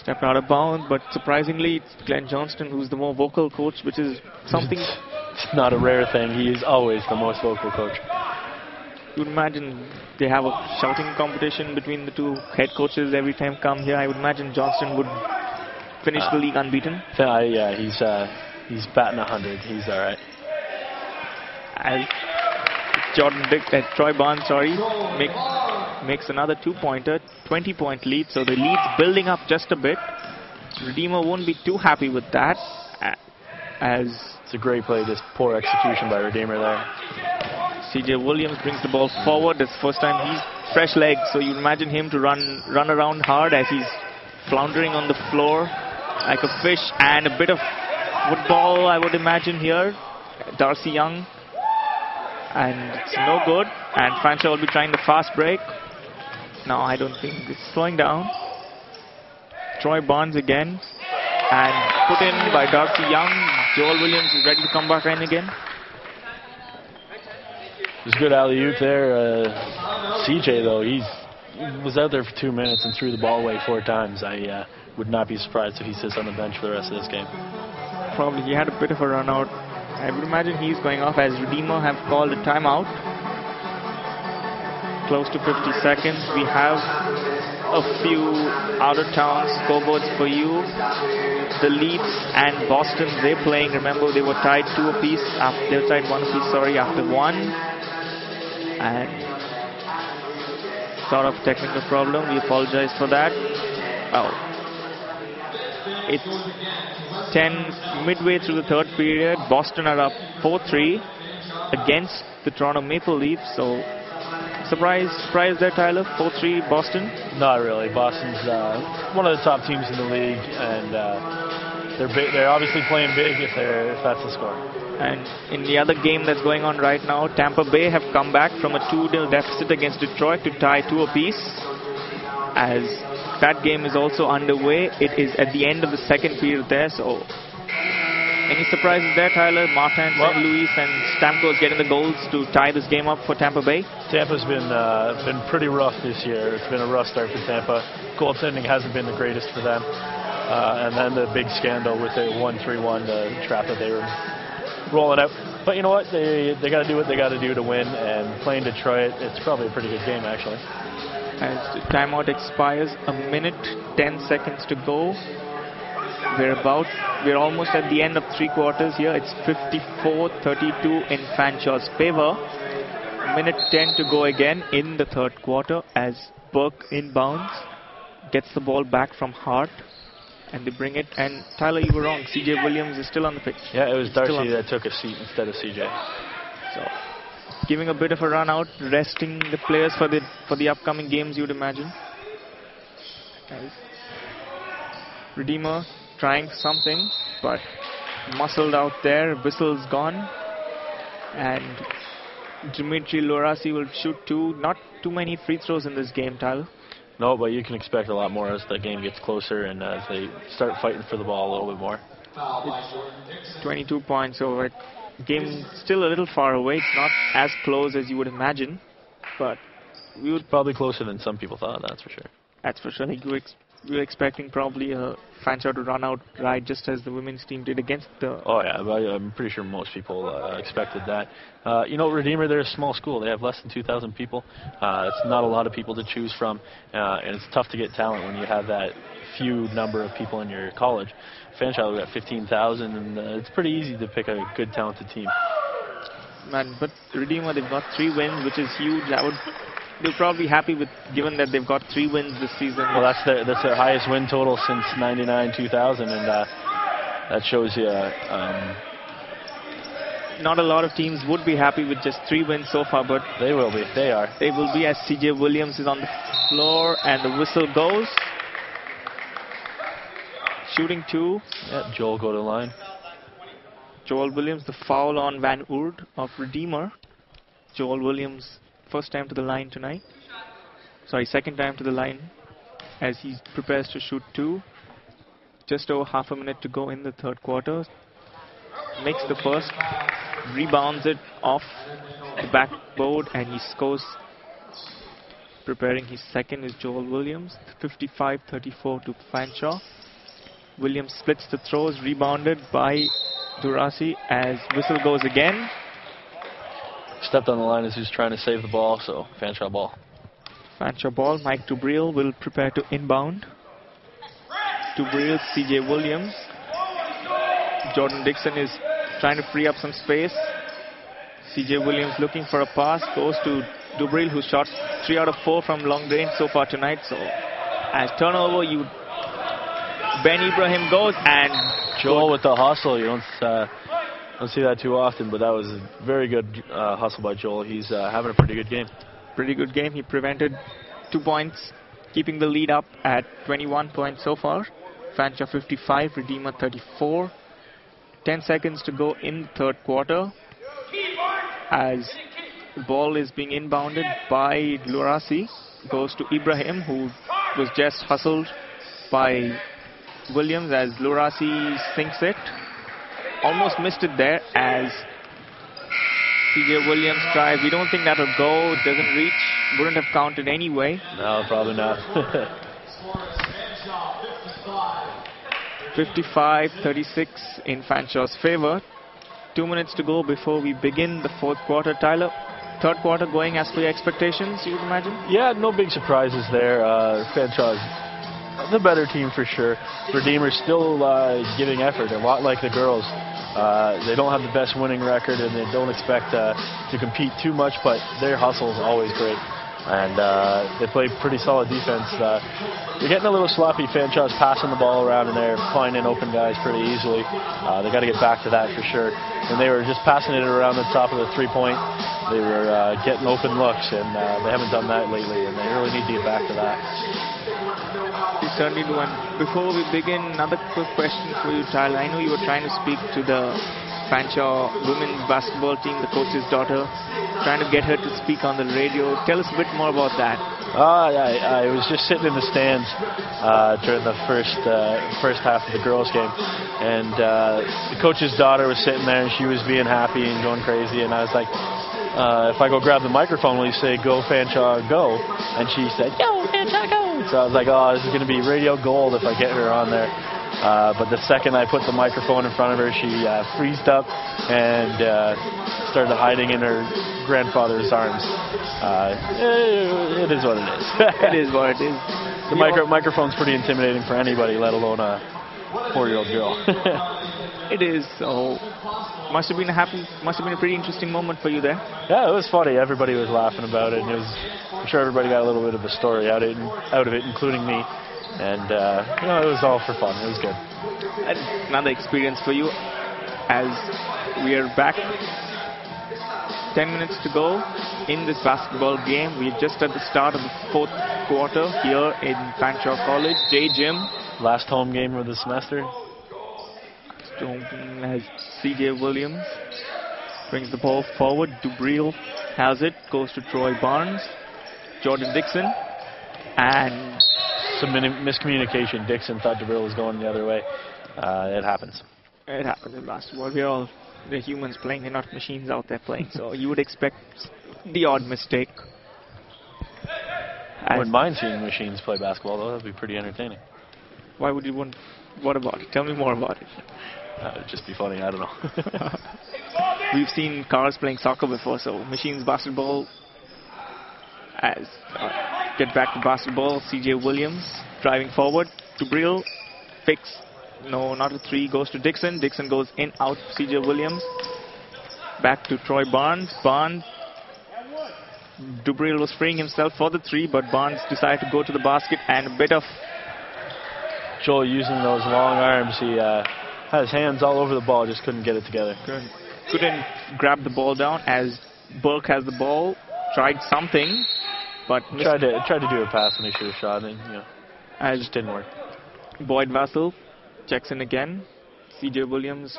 Stepped out of bounds, but surprisingly, it's Glenn Johnston who's the more vocal coach, which is something... It's not a rare thing. He is always the most vocal coach. You would imagine they have a shouting competition between the 2 head coaches every time come here. I would imagine Johnston would finish the league unbeaten. Yeah, he's batting 100. He's all right. As Troy Barnes, makes another 2-pointer, 20-point lead. So the lead's building up just a bit. Redeemer won't be too happy with that. As it's a great play, just poor execution by Redeemer there. CJ Williams brings the ball forward. It's the first time he's fresh legs, so you'd imagine him to run around hard as he's floundering on the floor like a fish, and a bit of football, I would imagine here. Darcy Young, and it's no good, and Fanshawe will be trying the fast break. No, I don't think it's slowing down. Troy Barnes again, and put in by Darcy Young. Joel Williams is ready to come back in again. It was good alley-oop there. CJ, though, he was out there for 2 minutes and threw the ball away 4 times. I would not be surprised if he sits on the bench for the rest of this game. Probably he had a bit of a run out. I would imagine he's going off, as Redeemer have called a timeout. Close to 50 seconds. We have a few out-of-town scoreboards for you. The Leeds and Boston, they're playing. Remember, they were tied 2 apiece. They were tied 1 apiece, after 1. And sort of technical problem. We apologize for that. Oh, it's 10 midway through the third period. Boston are up 4-3 against the Toronto Maple Leafs. So surprise there, Tyler. 4-3 Boston. Not really. Boston's one of the top teams in the league, and they're obviously playing big if that's the score. And in the other game that's going on right now, Tampa Bay have come back from a 2-0 deficit against Detroit to tie 2 apiece. As that game is also underway, it is at the end of the second period there, so Any surprises there, Tyler? Martin, St. Louis, and Stamkos getting the goals to tie this game up for Tampa Bay? Tampa's been pretty rough this year. It's been a rough start for Tampa. Goaltending hasn't been the greatest for them. And then the big scandal with the 1-3-1 trap that they were rolling out. But you know what? They got to do what they got to do to win. And playing Detroit, it's probably a pretty good game, actually. As the timeout expires, 1 minute, 10 seconds to go. We're almost at the end of 3 quarters here. It's 54-32 in Fanshawe's favor. 1 minute 10 to go again in the 3rd quarter as Burke inbounds, gets the ball back from Hart, and they bring it. And Tyler, you were wrong. CJ Williams is still on the pitch. Yeah, it was Darcy that took a seat instead of CJ. So, giving a bit of a run out, resting the players for the upcoming games, you'd imagine. Guys, Redeemer trying something, but muscled out there. Whistle's gone, and Dimitri Lorasi will shoot 2. Not too many free throws in this game, Tyler. No, but you can expect a lot more as the game gets closer and as they start fighting for the ball a little bit more. It's 22 points, so the game still a little far away. It's not as close as you would imagine, but we would probably closer than some people thought. That's for sure. That's for sure. Like we were expecting probably Fanshawe to run out right just as the women's team did against the... Oh, yeah. I'm pretty sure most people expected that. You know, Redeemer, they're a small school. They have less than 2,000 people. It's not a lot of people to choose from, and it's tough to get talent when you have that few number of people in your college. Fanshawe, we've got 15,000, and it's pretty easy to pick a good, talented team. Man, but Redeemer, they've got 3 wins, which is huge. They're probably happy with, given that they've got 3 wins this season. Well, that's their highest win total since 99-2000, and that shows you. Not a lot of teams would be happy with just 3 wins so far, but they will be. They are. They will be as CJ Williams is on the floor, and the whistle goes. Shooting 2. Yeah, Joel go to the line. Joel Williams, the foul on Van Oord of Redeemer. Joel Williams, first time to the line tonight. Sorry, second time to the line as he prepares to shoot 2. Just over half a minute to go in the 3rd quarter. Makes the first, rebounds it off the backboard, and he scores. Preparing his second is Joel Williams. 55-34 to Fanshawe. Williams splits the throws, rebounded by Durasi as whistle goes again. Stepped on the line as he was trying to save the ball, so Fanshawe ball. Fanshawe ball. Mike Dubril will prepare to inbound. Dubril, CJ Williams. Jordan Dixon is trying to free up some space. CJ Williams looking for a pass. Goes to Dubril, who shot 3 out of 4 from long range so far tonight. So as turnover, Ben Ibrahim goes, and Joel with the hustle. You don't see that too often, but that was a very good hustle by Joel. He's having a pretty good game. Pretty good game. He prevented 2 points, keeping the lead up at 21 points so far. Fanshawe 55, Redeemer 34. 10 seconds to go in the 3rd quarter as the ball is being inbounded by Lorasi. Goes to Ibrahim, who was just hustled by Williams as Lorasi sinks it. Almost missed it there as CJ Williams tries. We don't think that'll go. It doesn't reach. Wouldn't have counted anyway. No, probably not. 55-36 in Fanshawe's favor. 2 minutes to go before we begin the 4th quarter. Tyler, 3rd quarter going as per your expectations, you would imagine? Yeah, no big surprises there. Fanshawe's the better team for sure. Redeemer's still giving effort, a lot like the girls. They don't have the best winning record, and they don't expect to compete too much, but their hustle is always great. And they play pretty solid defense. They're getting a little sloppy. Fanshawe's passing the ball around, and they're finding open guys pretty easily. They got to get back to that for sure. And they were just passing it around the top of the 3-point. They were getting open looks, and they haven't done that lately, and they really need to get back to that. We certainly do. And before we begin, another quick question for you, Tyler. I know you were trying to speak to the Fanshawe women's basketball team, the coach's daughter, trying to get her to speak on the radio. Tell us a bit more about that. I was just sitting in the stands during the first half of the girls' game, and the coach's daughter was sitting there, and she was being happy and going crazy, and I was like, if I go grab the microphone, will you say, "Go Fanshawe, go"? And she said, "Go Fanshawe, go." So I was like, oh, this is going to be radio gold if I get her on there. But the second I put the microphone in front of her, she freezed up and started hiding in her grandfather's arms. It is what it is. It is what it is. The microphone's pretty intimidating for anybody, let alone a 4-year-old girl. It is. So must have been a pretty interesting moment for you there. Yeah, it was funny. Everybody was laughing about it, and I'm sure everybody got a little bit of a story out of it, including me. And it was all for fun. It was good. Another experience for you as we are back. 10 minutes to go in this basketball game. We're just at the start of the fourth quarter here in Fanshawe College. J. Jim. Last home game of the semester. As C.J. Williams brings the ball forward. Dubril has it. Goes to Troy Barnes. Jordan Dixon. And some miscommunication. Dixon thought Dubril was going the other way. It happens. It happens in basketball. We're humans playing. They're not machines out there playing. So you would expect the odd mistake. I wouldn't mind seeing machines play basketball, though. That would be pretty entertaining. Why would you want? What about it? Tell me more about it. It'd just be funny. I don't know. We've seen cars playing soccer before, so machines basketball. As get back to basketball, C.J. Williams driving forward. Dubril fakes. No, not a three. Goes to Dixon. Dixon goes in, out. C.J. Williams. Back to Troy Barnes. Dubril was freeing himself for the three, but Barnes decided to go to the basket, and a bit of Joel using those long arms. He had his hands all over the ball, just couldn't get it together. Couldn't grab the ball down as Burke has the ball. Tried something, but tried to do a pass when he should have shot, and it just didn't work. Boyd Vassell checks in again. C.J. Williams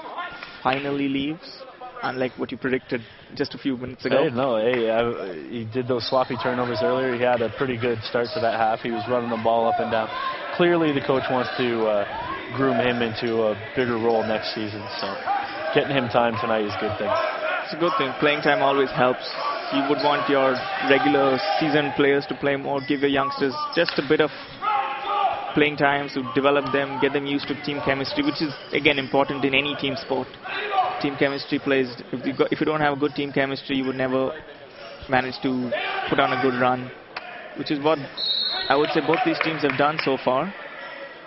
finally leaves, unlike what you predicted just a few minutes ago. He did those sloppy turnovers earlier. He had a pretty good start to that half. He was running the ball up and down. Clearly, the coach wants to groom him into a bigger role next season. So, getting him time tonight is a good thing. It's a good thing. Playing time always helps. You would want your regular season players to play more, give your youngsters just a bit of playing time to develop them, get them used to team chemistry, which is, again, important in any team sport. Team chemistry plays. If you don't have a good team chemistry, you would never manage to put on a good run, which is what I would say both these teams have done so far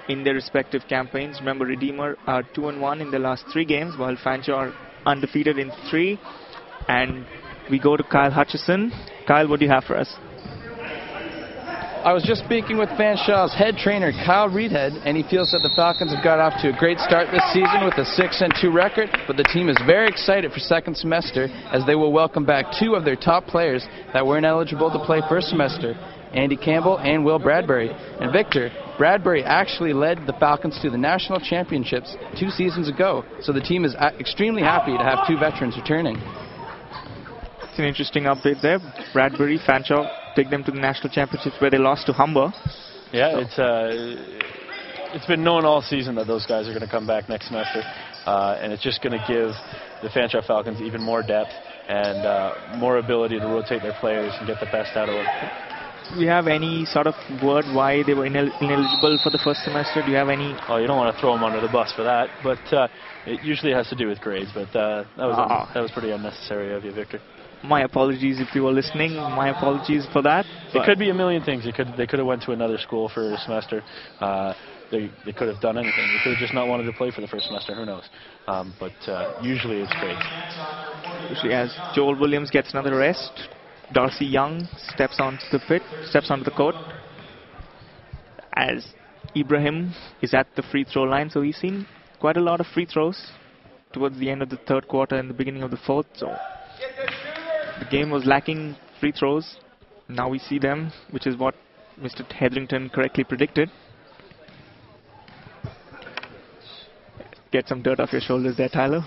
in their respective campaigns. Remember, Redeemer are 2-1 in their last 3 games, while Fanshawe are undefeated in 3. And we go to Kyle Hutchison. Kyle, what do you have for us? I was just speaking with Fanshawe's head trainer, Kyle Reedhead, and he feels that the Falcons have got off to a great start this season with a 6-2 record, but the team is very excited for second semester as they will welcome back 2 of their top players that weren't eligible to play first semester, Andy Campbell and Will Bradbury. And Victor, Bradbury actually led the Falcons to the national championships 2 seasons ago, so the team is extremely happy to have 2 veterans returning. It's an interesting update there. Bradbury, Fanshawe take them to the national championships where they lost to Humber. Yeah, it's been known all season that those guys are going to come back next semester, and it's just going to give the Fanshawe Falcons even more depth and more ability to rotate their players and get the best out of them. Do we have any sort of word why they were ineligible for the first semester? Do you have any? Oh, you don't want to throw them under the bus for that, but it usually has to do with grades. But that was pretty unnecessary of you, Victor. My apologies if you were listening. My apologies for that. It could be a million things. They could have went to another school for a semester. They could have done anything. They could have just not wanted to play for the first semester. Who knows? But usually it's great. Usually, as Joel Williams gets another rest, Darcy Young steps onto the court. As Ibrahim is at the free throw line, so he's seen quite a lot of free throws towards the end of the third quarter and the beginning of the fourth. So the game was lacking free throws. Now we see them, which is what Mr. Hetherington correctly predicted. Get some dirt off your shoulders there, Tyler.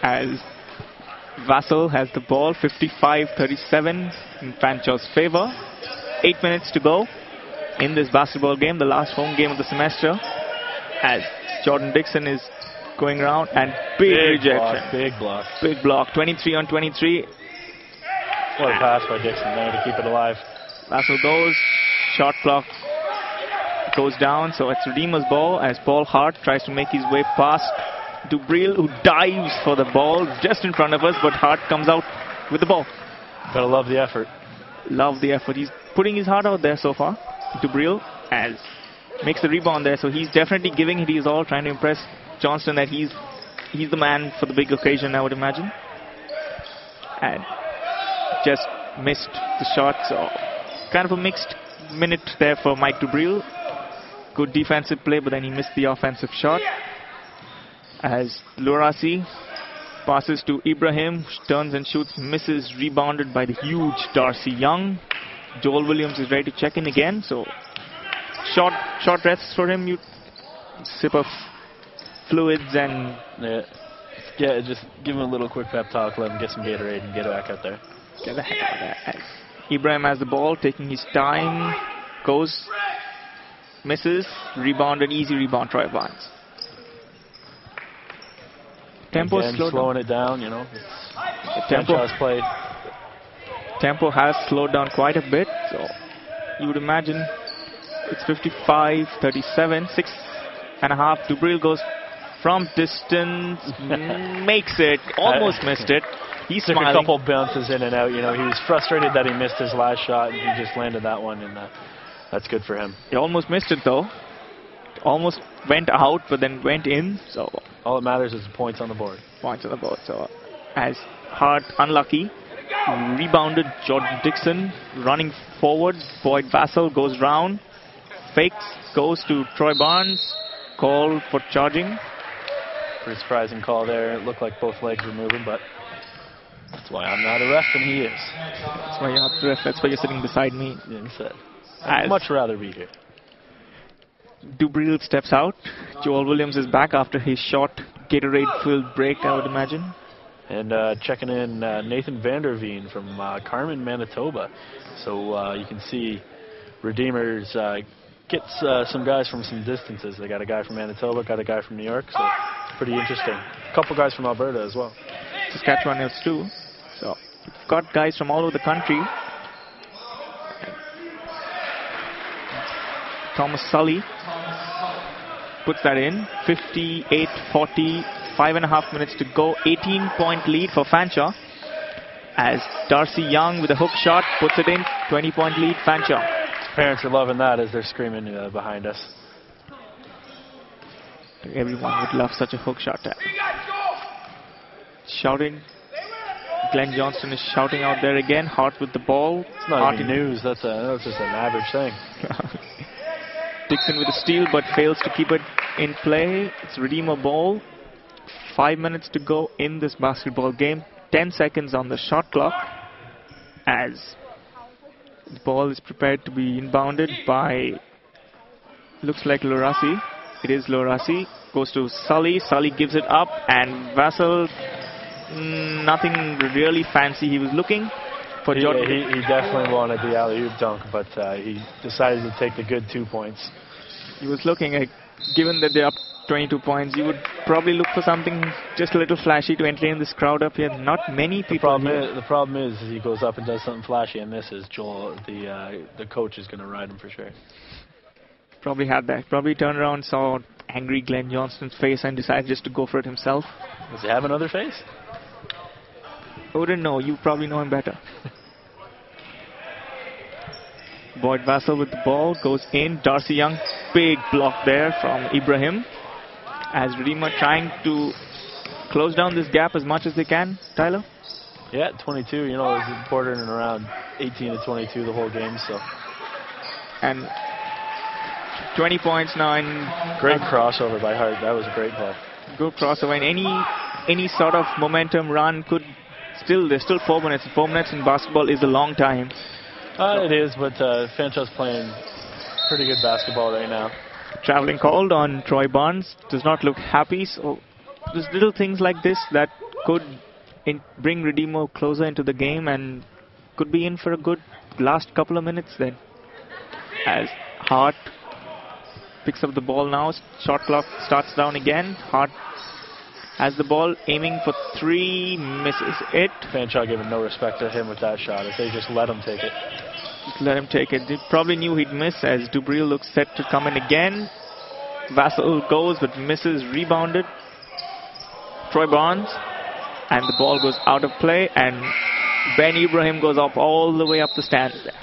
as Vassal has the ball, 55-37 in Fanshawe's favor. 8 minutes to go in this basketball game, the last home game of the semester, as Jordan Dixon is going around, and big rejection. Big block. 23 on 23. What a pass by Dixon there to keep it alive. Vassal goes, shot clock goes down, so it's Redeemer's ball as Paul Hart tries to make his way past Dubril, who dives for the ball just in front of us, but Hart comes out with the ball. Gotta love the effort. Love the effort. He's putting his heart out there so far. Dubril as makes the rebound there, so he's definitely giving it his all, trying to impress Johnston that he's the man for the big occasion, I would imagine. And just missed the shot, so kind of a mixed minute there for Mike Dubril. Good defensive play, but then he missed the offensive shot. As Lorasi passes to Ibrahim, turns and shoots, misses, rebounded by the huge Darcy Young. Joel Williams is ready to check in again, so short rests for him. You sip of fluids and yeah, just give him a little quick pep talk, let him get some Gatorade and get back out there. Get the heck out of there. Ibrahim has the ball, taking his time, goes, misses, rebounded, easy rebound, Troy Barnes. Tempo slowing it down, you know. Tempo has slowed down quite a bit, so you would imagine it's 55-37, 6.5. Dubril goes from distance, makes it, almost missed it. He's took smiling. A couple bounces in and out. You know, he was frustrated that he missed his last shot, and he just landed that one, and that's good for him. He almost missed it though. Almost went out, but then went in. So all that matters is the points on the board. Points on the board. So as Hart unlucky, rebounded Jordan Dixon, running forward. Boyd Vassal goes round, fakes, goes to Troy Barnes. Call for charging. Pretty surprising call there. It looked like both legs were moving, but that's why I'm not a ref and he is. That's why you're not the ref. That's why you're sitting beside me. Instead. I'd much rather be here. Dubril steps out. Joel Williams is back after his short Gatorade-filled break, I would imagine. And checking in Nathan Vanderveen from Carmen, Manitoba. So you can see Redeemers gets some guys from some distances. They got a guy from Manitoba, got a guy from New York, so pretty interesting. A couple guys from Alberta as well. Saskatchewan is too. So we've got guys from all over the country. Thomas Sully puts that in. 58-40, 5.5 minutes to go. 18-point lead for Fanshawe. As Darcy Young with a hook shot puts it in. 20-point lead, Fanshawe. Parents are loving that as they're screaming behind us. Everyone would love such a hook shot. Shouting. Glenn Johnston is shouting out there again. Hart with the ball. It's not even news. That's just an average thing. Dixon with a steal, but fails to keep it in play. It's Redeemer ball. 5 minutes to go in this basketball game. 10 seconds on the shot clock. As the ball is prepared to be inbounded by, looks like Lorasi. It is Lorasi. Goes to Sully. Sully gives it up, and Vassal, nothing really fancy. He was looking for Jordan. He definitely wanted the alley-oop dunk, but he decided to take the good 2 points. He was looking at, given that they're up 22 points, you would probably look for something just a little flashy to entertain this crowd up here. Not many people. The problem is he goes up and does something flashy and misses. Joel, the coach, is going to ride him for sure. Probably had that. Probably turned around, saw angry Glenn Johnston's face, and decided just to go for it himself. Does he have another face? I wouldn't know. You probably know him better. Boyd Vassal with the ball goes in. Darcy Young, big block there from Ibrahim. As Redeemer trying to close down this gap as much as they can. Tyler? Yeah, 22. You know, it's bordering around 18 to 22 the whole game. So. And 20 points now. And great crossover by Hart. That was a great play. Good crossover. And any sort of momentum run could still. There's still 4 minutes. 4 minutes in basketball is a long time. It is, but Fanshawe's playing pretty good basketball right now. Traveling called on Troy Barnes. Does not look happy. So there's little things like this that could bring Redeemer closer into the game and could be in for a good last couple of minutes then. As Hart picks up the ball now, shot clock starts down again. Hart has the ball, aiming for 3, misses it. Fanshawe giving no respect to him with that shot. If they just let him take it. Just let him take it. They probably knew he'd miss as Dubril looks set to come in again. Vassal goes but misses, rebounded. Troy Barnes, and the ball goes out of play, and Ben Ibrahim goes up all the way up the stands there.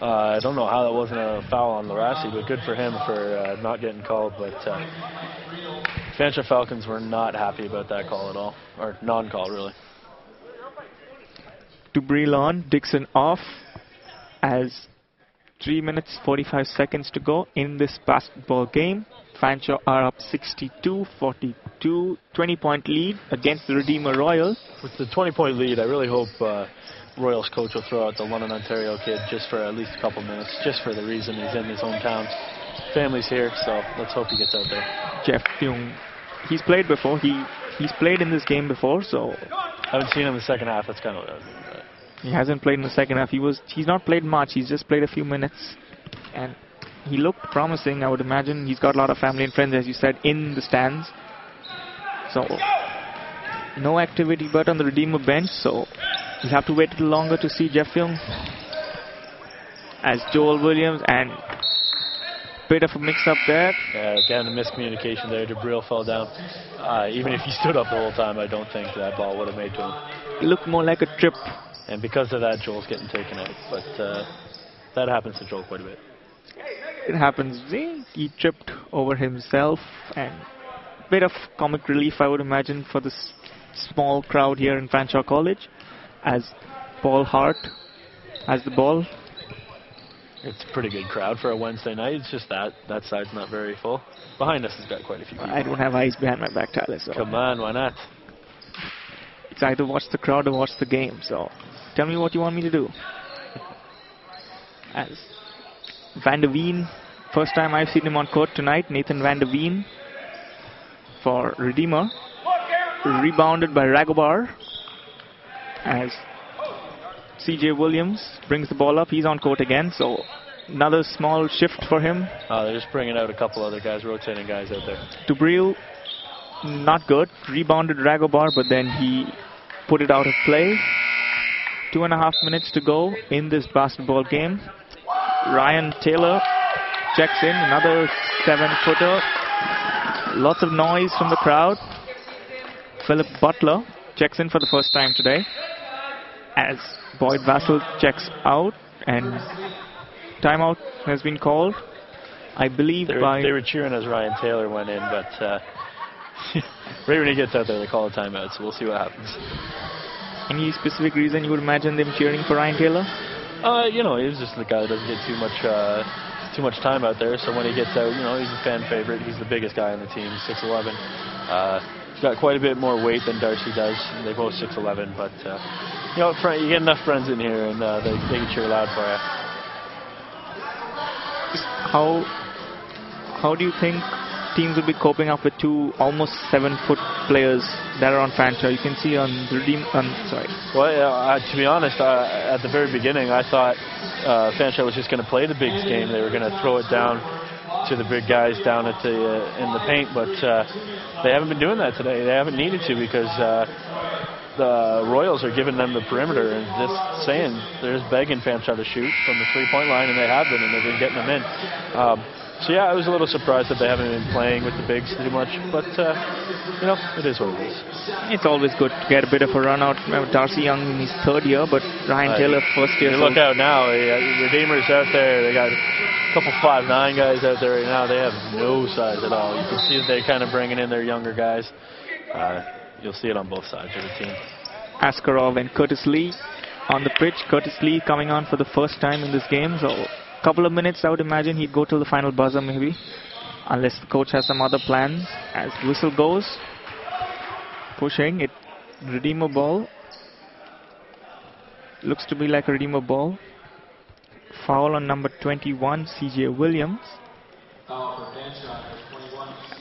I don't know how that wasn't a foul on Larassi, but good for him for not getting called. But Fanshawe Falcons were not happy about that call at all, or non-call really. Dubril on, Dixon off, as 3 minutes 45 seconds to go in this basketball game. Fanshawe are up 62-42, 20-point lead against the Redeemer Royals. With the 20-point lead, I really hope Royals coach will throw out the London, Ontario kid just for at least a couple minutes, just for the reason he's in his hometown. Family's here, so let's hope he gets out there. Jeff Young, he's played before. He's played in this game before, so I haven't seen him in the second half. That's kind of what I was doing. He hasn't played in the second half. He's not played much. He's just played a few minutes, and he looked promising. I would imagine he's got a lot of family and friends, as you said, in the stands. So no activity but on the Redeemer bench. So we'll have to wait a little longer to see Jeff Young. As Joel Williams, and bit of a mix-up there. Yeah, again, a miscommunication there. Dubril fell down. Even if he stood up the whole time, I don't think that ball would have made to him. It looked more like a trip. And because of that, Joel's getting taken out. But that happens to Joel quite a bit. It happens. He tripped over himself, and a bit of comic relief, I would imagine, for this small crowd here in Fanshawe College, as Paul Hart has the ball. It's a pretty good crowd for a Wednesday night. It's just that side's not very full. Behind us has got quite a few people. I don't have eyes behind my back, Tyler. So come on, why not? It's either watch the crowd or watch the game. So tell me what you want me to do. As Van der Veen, first time I've seen him on court tonight, Nathan Van der Veen for Redeemer. Rebounded by Ragobar. As CJ Williams brings the ball up, he's on court again, so another small shift for him. They're just bringing out a couple other guys, rotating guys out there. Dubril, not good. Rebounded Ragobar, but then he put it out of play. 2.5 minutes to go in this basketball game. Ryan Taylor checks in, another 7-footer. Lots of noise from the crowd. Philip Butler checks in for the first time today, as Boyd Vassal checks out, and timeout has been called, I believe. They were cheering as Ryan Taylor went in, but right when he gets out there, they call a timeout, so we'll see what happens. Any specific reason you would imagine them cheering for Ryan Taylor? He's just the guy that doesn't get too much time out there, so when he gets out, he's a fan favorite. He's the biggest guy on the team, 6'11". He's got quite a bit more weight than Darcy does. They're both 6'11", but you get enough friends in here, and they can cheer loud for you. How do you think teams will be coping up with two almost 7-foot players that are on Fanshawe? You can see on the Well, to be honest, at the very beginning, I thought Fanshawe was just going to play the bigs game. They were going to throw it down to the big guys down at in the paint, but they haven't been doing that today. They haven't needed to, because the Royals are giving them the perimeter and just saying they're just begging Fanshawe to shoot from the three-point line, and they have been, and they've been getting them in. So yeah, I was a little surprised that they haven't been playing with the bigs too much, but it is what it is. It's always good to get a bit of a run out. Darcy Young in his third year, but Ryan Taylor first year. Look out now, Redeemers out there. They got a couple 5'9" guys out there right now. They have no size at all. You can see that they're kind of bringing in their younger guys. You'll see it on both sides of the team. Askarov and Curtis Lee on the pitch. Curtis Lee coming on for the first time in this game, so a couple of minutes, I would imagine he'd go till the final buzzer maybe, unless the coach has some other plans. As whistle goes, pushing it, Redeemer ball. Looks to be like a Redeemer ball. Foul on number 21, CJ Williams.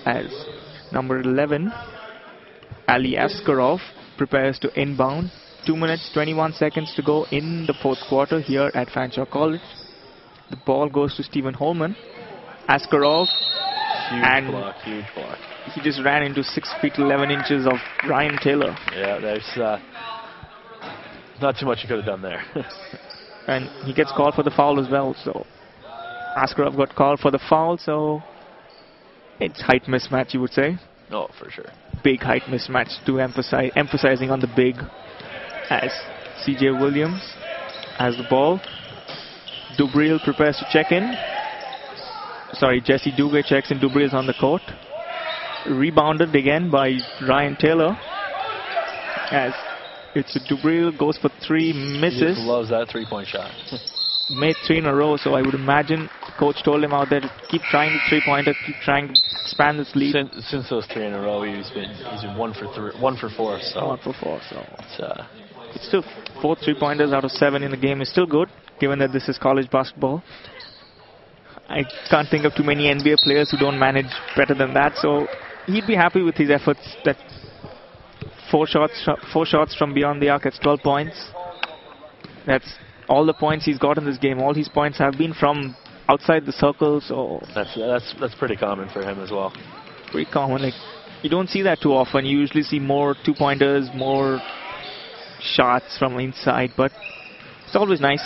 As number 11, Ali Askarov prepares to inbound. 2 minutes, 21 seconds to go in the fourth quarter here at Fanshawe College. The ball goes to Stephen Holman. Askarov. Huge block. He just ran into 6 feet 11 inches of Ryan Taylor. Yeah, there's not too much he could have done there. And he gets called for the foul as well. So Askarov got called for the foul, so it's height mismatch, you would say. No, for sure. Big height mismatch to emphasizing on the big, as CJ Williams has the ball. Dubril prepares to check in. Sorry, Jesse Duguay checks in. Dubril's on the court. Rebounded again by Ryan Taylor. As it's a Dubril, goes for 3, misses. He loves that 3-point shot. Made 3 in a row, so I would imagine coach told him out there to keep trying the 3-pointer, keep trying to expand this lead. Since those 3 in a row, he's been 1 for 4. So 1 for 4. So it's still 4 3-pointers out of 7 in the game is still good, given that this is college basketball. I can't think of too many NBA players who don't manage better than that, so he'd be happy with his efforts. That 4 shots from beyond the arc, that's 12 points. That's all the points he's got in this game. All his points have been from outside the circle, so that's pretty common for him as well. Pretty common. Like, you don't see that too often. You usually see more 2-pointers, more shots from inside, but it's always nice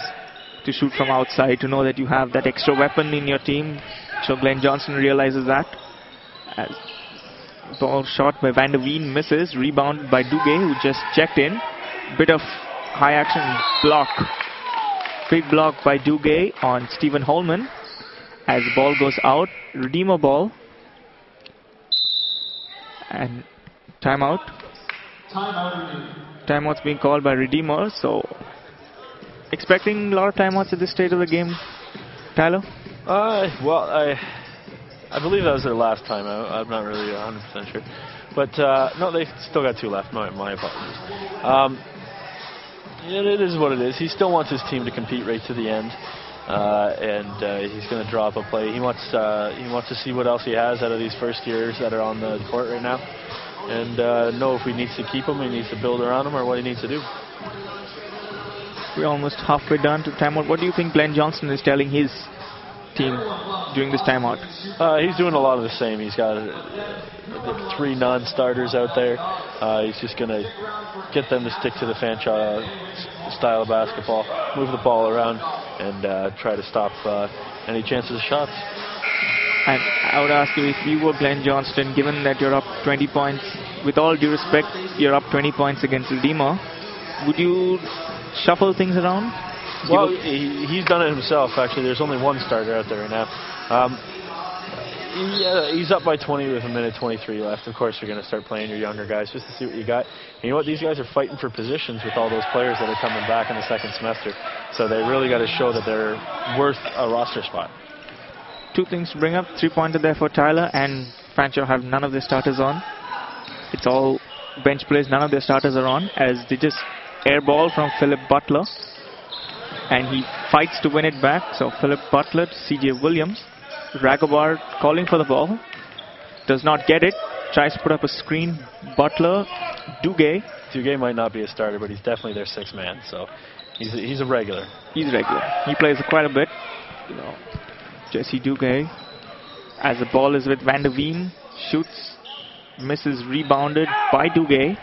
to shoot from outside, to know that you have that extra weapon in your team. So Glenn Johnson realizes that. As ball shot by Van der Veen misses, rebounded by Duguay, who just checked in. Bit of high action block. Big block by Duguay on Stephen Holman. As the ball goes out, Redeemer ball. And timeout. Timeout's being called by Redeemer, so expecting a lot of timeouts at this stage of the game, Tyler? Well, I believe that was their last timeout. I'm not really 100% sure. But, no, they've still got 2 left. My apologies. It is what it is. He still wants his team to compete right to the end. And he's going to drop a play. He wants to see what else he has out of these first years that are on the court right now. And know if he needs to keep him, he needs to build around him, or what he needs to do. We're almost halfway done to timeout. What do you think Glenn Johnson is telling his team during this timeout? He's doing a lot of the same. He's got I think 3 non-starters out there. He's just going to get them to stick to the Fanshawe style of basketball, move the ball around, and try to stop any chances of shots. And I would ask you, if you were Glenn Johnston, given that you're up 20 points, with all due respect, you're up 20 points against Redeemer, would you shuffle things around? Well, he's done it himself, actually. There's only 1 starter out there right now. He's up by 20 with 1:23 left. Of course, you're going to start playing your younger guys just to see what you got. And you know what? These guys are fighting for positions with all those players that are coming back in the second semester. So they really got to show that they're worth a roster spot. 2 things to bring up. 3-pointer there for Tyler, and Fanshawe have none of their starters on. It's all bench players. None of their starters are on, as they just airball from Philip Butler. And he fights to win it back. So Philip Butler to CJ Williams. Ragobar calling for the ball. Does not get it. Tries to put up a screen. Butler. Duguay. Duguay might not be a starter, but he's definitely their 6th man. So he's a regular. He's regular. He plays quite a bit. Jesse Duguay. As the ball is with Van der Veen. Shoots. Misses. Rebounded by Duguay.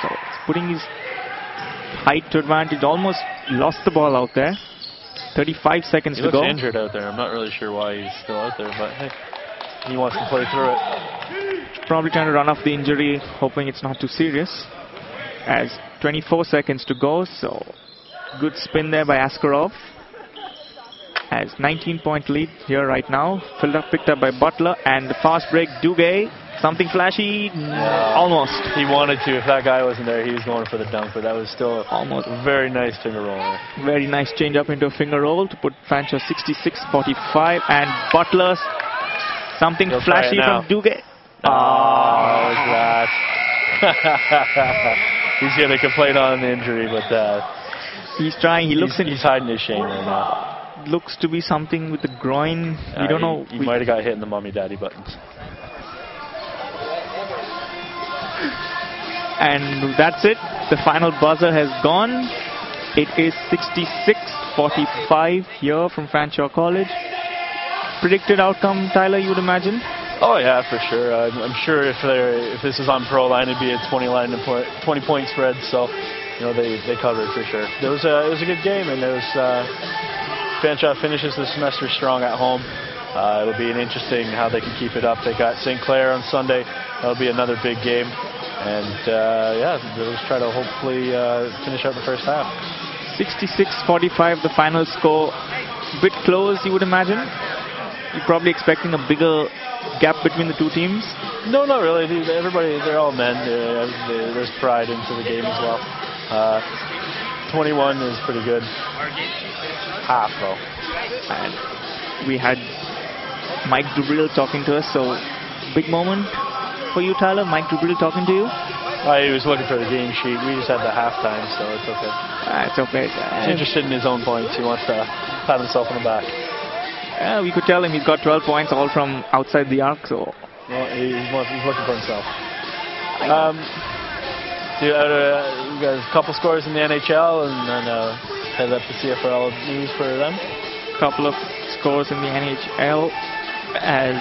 So it's putting his height to advantage. Almost lost the ball out there. 35 seconds to go. He looks injured out there. I'm not really sure why he's still out there, but hey, he wants to play through it. Probably trying to run off the injury, hoping it's not too serious. As 24 seconds to go, so good spin there by Askarov. As 19-point lead here right now. Picked up by Butler, and the fast break, Duguay. Something flashy, almost. He wanted to. If that guy wasn't there, he was going for the dunk, but that was still almost a very nice finger roll there. Very nice change up into a finger roll to put Fanshawe 66-45, and Butler, something flashy from Duguay. Oh, that. He's going to complain on the injury, but he's trying. He's hiding his shame right now. Looks to be something with the groin. We don't know. He might have got hit in the mommy-daddy buttons. And that's it. The final buzzer has gone. It is 66-45 here from Fanshawe College. Predicted outcome, Tyler, you would imagine? Oh yeah, for sure. I'm sure if this is on pro line, it'd be a 20-point spread. So, you know, they covered for sure. It was a good game, and Fanshawe finishes the semester strong at home. It'll be interesting how they can keep it up. They got St. Clair on Sunday. That'll be another big game, and yeah, they'll just try to hopefully finish out the first half. 66-45, the final score. Bit close, you would imagine. You're probably expecting a bigger gap between the two teams? No, not really. They're all men. There's pride into the game as well. 21 is pretty good. Half, though. And we had Mike Dubril talking to us, so big moment for you, Tyler. Mike Dubril talking to you? He was looking for the game sheet. We just had the halftime, so it's okay. It's okay. He's interested in his own points. He wants to pat himself on the back. We could tell him he's got 12 points all from outside the arc, so... Well, he's looking for himself. You got a couple scores in the NHL, and then head up to CFRL news for them. Couple of scores in the NHL. As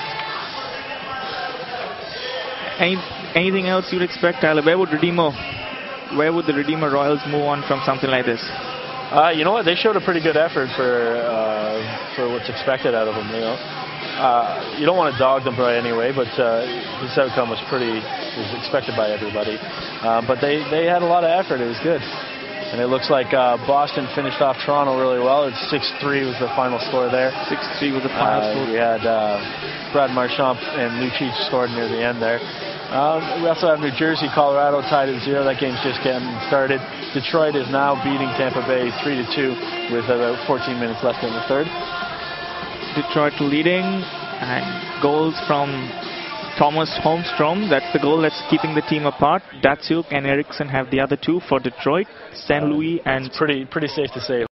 anything else you'd expect, Tyler? Where would the Redeemer Royals move on from something like this? You know what? They showed a pretty good effort for what's expected out of them. You know, you don't want to dog them by any way, but this outcome was expected by everybody. But they had a lot of effort. It was good, and it looks like Boston finished off Toronto really well. It's 6-3 was the final score there. 6-3 was the final score. We had Brad Marchand and Lucic scored near the end there. We also have New Jersey, Colorado tied at 0. That game's just getting started. Detroit is now beating Tampa Bay 3-2 with about 14 minutes left in the third. Detroit leading, and goals from Thomas Holmstrom. That's the goal that's keeping the team apart. Datsuk and Eriksson have the other two for Detroit. St. Louis and... It's pretty safe to say